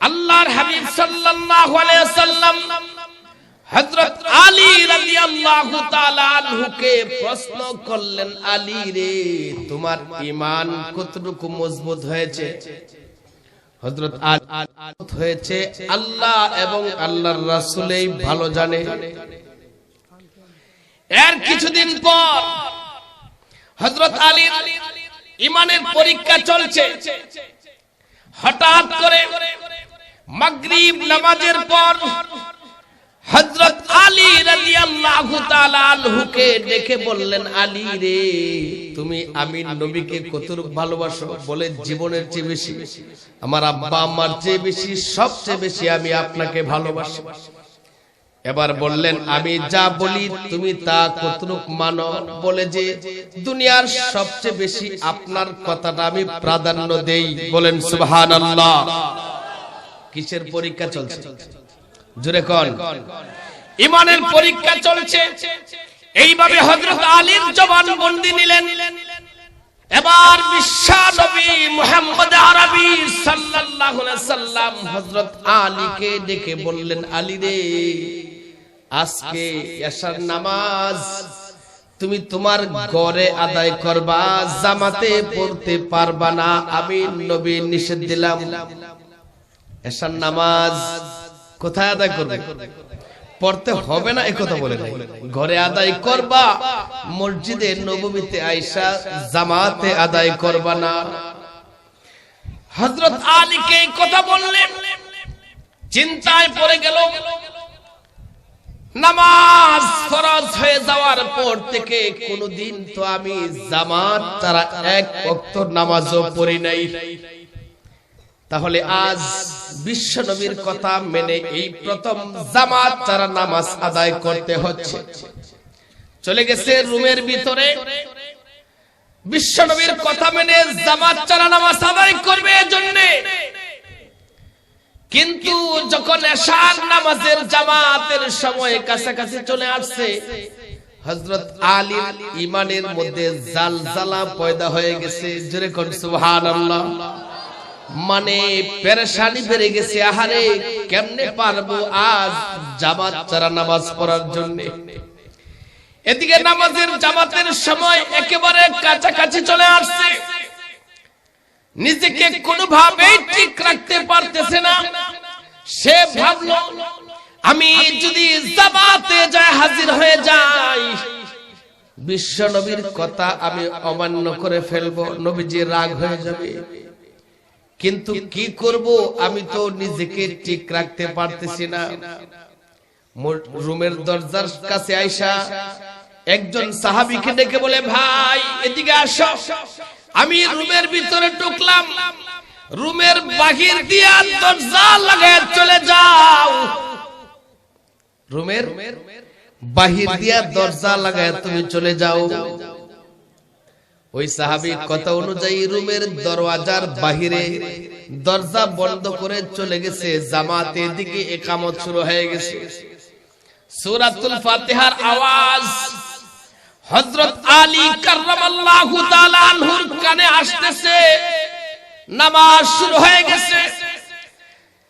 আল্লাহর হাবিব সাল্লাল্লাহু আলাইহি ওয়াসাল্লাম হযরত আলী রাদিয়াল্লাহু তাআলা আনহুকে প্রশ্ন করলেন, আলী রে তোমার ঈমান কতটুকু মজবুত হয়েছে? হযরত আলী হয়েছে আল্লাহ এবং আল্লাহর রাসূলই ভালো জানে। এর কিছুদিন পর হযরত আলীর ঈমানের পরীক্ষা চলছে। হঠাৎ করে মাগরিব নামাজের পর হযরত আলী রাদিয়াল্লাহু তাআলা আনহুকে ডেকে বললেন, আলী রে তুমি আমির নবীকে কতটুকু ভালোবাসো? বলে, জীবনের চেয়ে বেশি, আমার আব্বা আম্মার চেয়ে বেশি, সবচেয়ে বেশি আমি আপনাকে ভালোবাসি। এবার বললেন, আমি যা বলি তুমি তা কতটুকু মানো? বলে যে দুনিয়ার সবচেয়ে বেশি আপনার কথাটা আমি প্রাধান্য দেই। বলেন সুবহানাল্লাহ। কিসের পরীক্ষা চলছে? জোরে কোন? ঈমানের পরীক্ষা চলছে। এইভাবে হযরত আলীর জবানবন্দি নিলেন। এবার বিশ্ব নবী মুহাম্মদ আরবি সাল্লাল্লাহু আলাইহি সাল্লাম হযরত আলীকে ডেকে বললেন, আলী রে আজকে এশার নামাজ তুমি তোমার ঘরে আদায় করবা, জামাতে পড়তে পারবা না, আমি নবী নিষেধ দিলাম। এশার নামাজ কোথায় আদায় করবে? পড়তে হবে না একথা বলে নাই, ঘরে আদায় করবা, মসজিদে নববীতে আয়েশা জামাতে আদায় করবা না। হযরত আলীকে এই কথা বললেন, চিন্তায় পড়ে গেল। নামাজ ফরজ হয়ে যাওয়ার পর থেকে কোনদিন তো আমি জামাত ছাড়া এক ওয়াক্ত নামাজও পড়ি নাই, তাহলে আজ বিশ্ব নবীর কথা মেনে এই প্রথম জামাত ছাড়া নামাজ আদায় করতে হচ্ছে। চলে গেছে রুমের ভিতরে, বিশ্ব নবীর কথা মেনে জামাত ছাড়া নামাজ আদায় করবে এজন্য। কিন্তু যখন এশার নামাজের জামাতের সময় কাছাকাছি চলে আসছে, হযরত আলীর ঈমানের মধ্যে জালজালা পয়দা হয়ে গেছে। জোরে কোন সুবহানাল্লাহ। মানে পেরেশানি বেড়ে গেছে, আহারে কেমনে পারবো আজ জামাত ছাড়া নামাজ পড়ার জন্য। এদিকে নামাজের জামাতের সময় একেবারে কাছাকাছি চলে আসছে, নিজেকে কোনোভাবেই ঠিক রাখতে পারতেছে না। সে ভাবলো, আমি যদি জামাতে যায় হাজির হয়ে যাই, বিশ্ব নবীর কথা আমি অমান্য করে ফেলবো, নবীজি রাগ হয়ে যাবে। কিন্তু কি করব, আমি তো নিজেকে ঠিক রাখতে পারতেছি না। রুমের দরজার কাছে আয়েশা একজন সাহাবীকে ডেকে বলে, ভাই এদিকে আসো। আমি রুমের ভিতরে ঢুকলাম, রুমের বাহির দিয়া দরজা লাগায় চলে যাও। রুমের বাহির দিয়া দরজা লাগায় তুমি চলে যাও। ওই সাহাবী কথা অনুযায়ী রুমের দরওয়াজার বাহিরে দরজা বন্ধ করে চলে গেছে। জামাতের দিকে ইকামত শুরু হয়ে গেছে। সূরাতুল ফাতিহার আওয়াজ হযরত আলী কাররামাল্লাহু তাআলা আনহুর কানে আসতেছে। নামাজ শুরু হয়ে গেছে।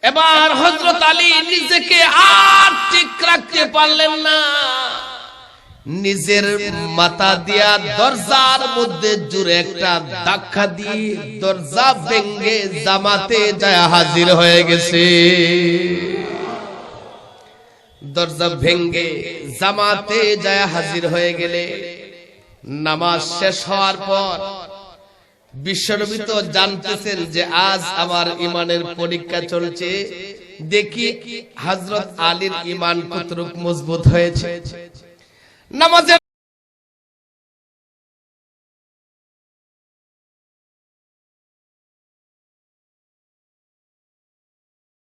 এবার হযরত আলী নিজেকে আর ঠিক রাখতে পারলেন না, নিজের মাথা দিয়া দরজার মধ্যে জোরে একটা ধাক্কা দিয়ে দরজা ভেঙে জামাতে যায় হাজির হয়ে গেছে। দরজা ভেঙে জামাতে যায় হাজির হয়ে গেলে, নামাজ শেষ হওয়ার পর বিশ্বনবী তো জানতেছেন যে আজ আমার ঈমানের পরীক্ষা চলছে, দেখি হযরত আলীর ঈমান কতটুকু মজবুত হয়েছে। নামাজের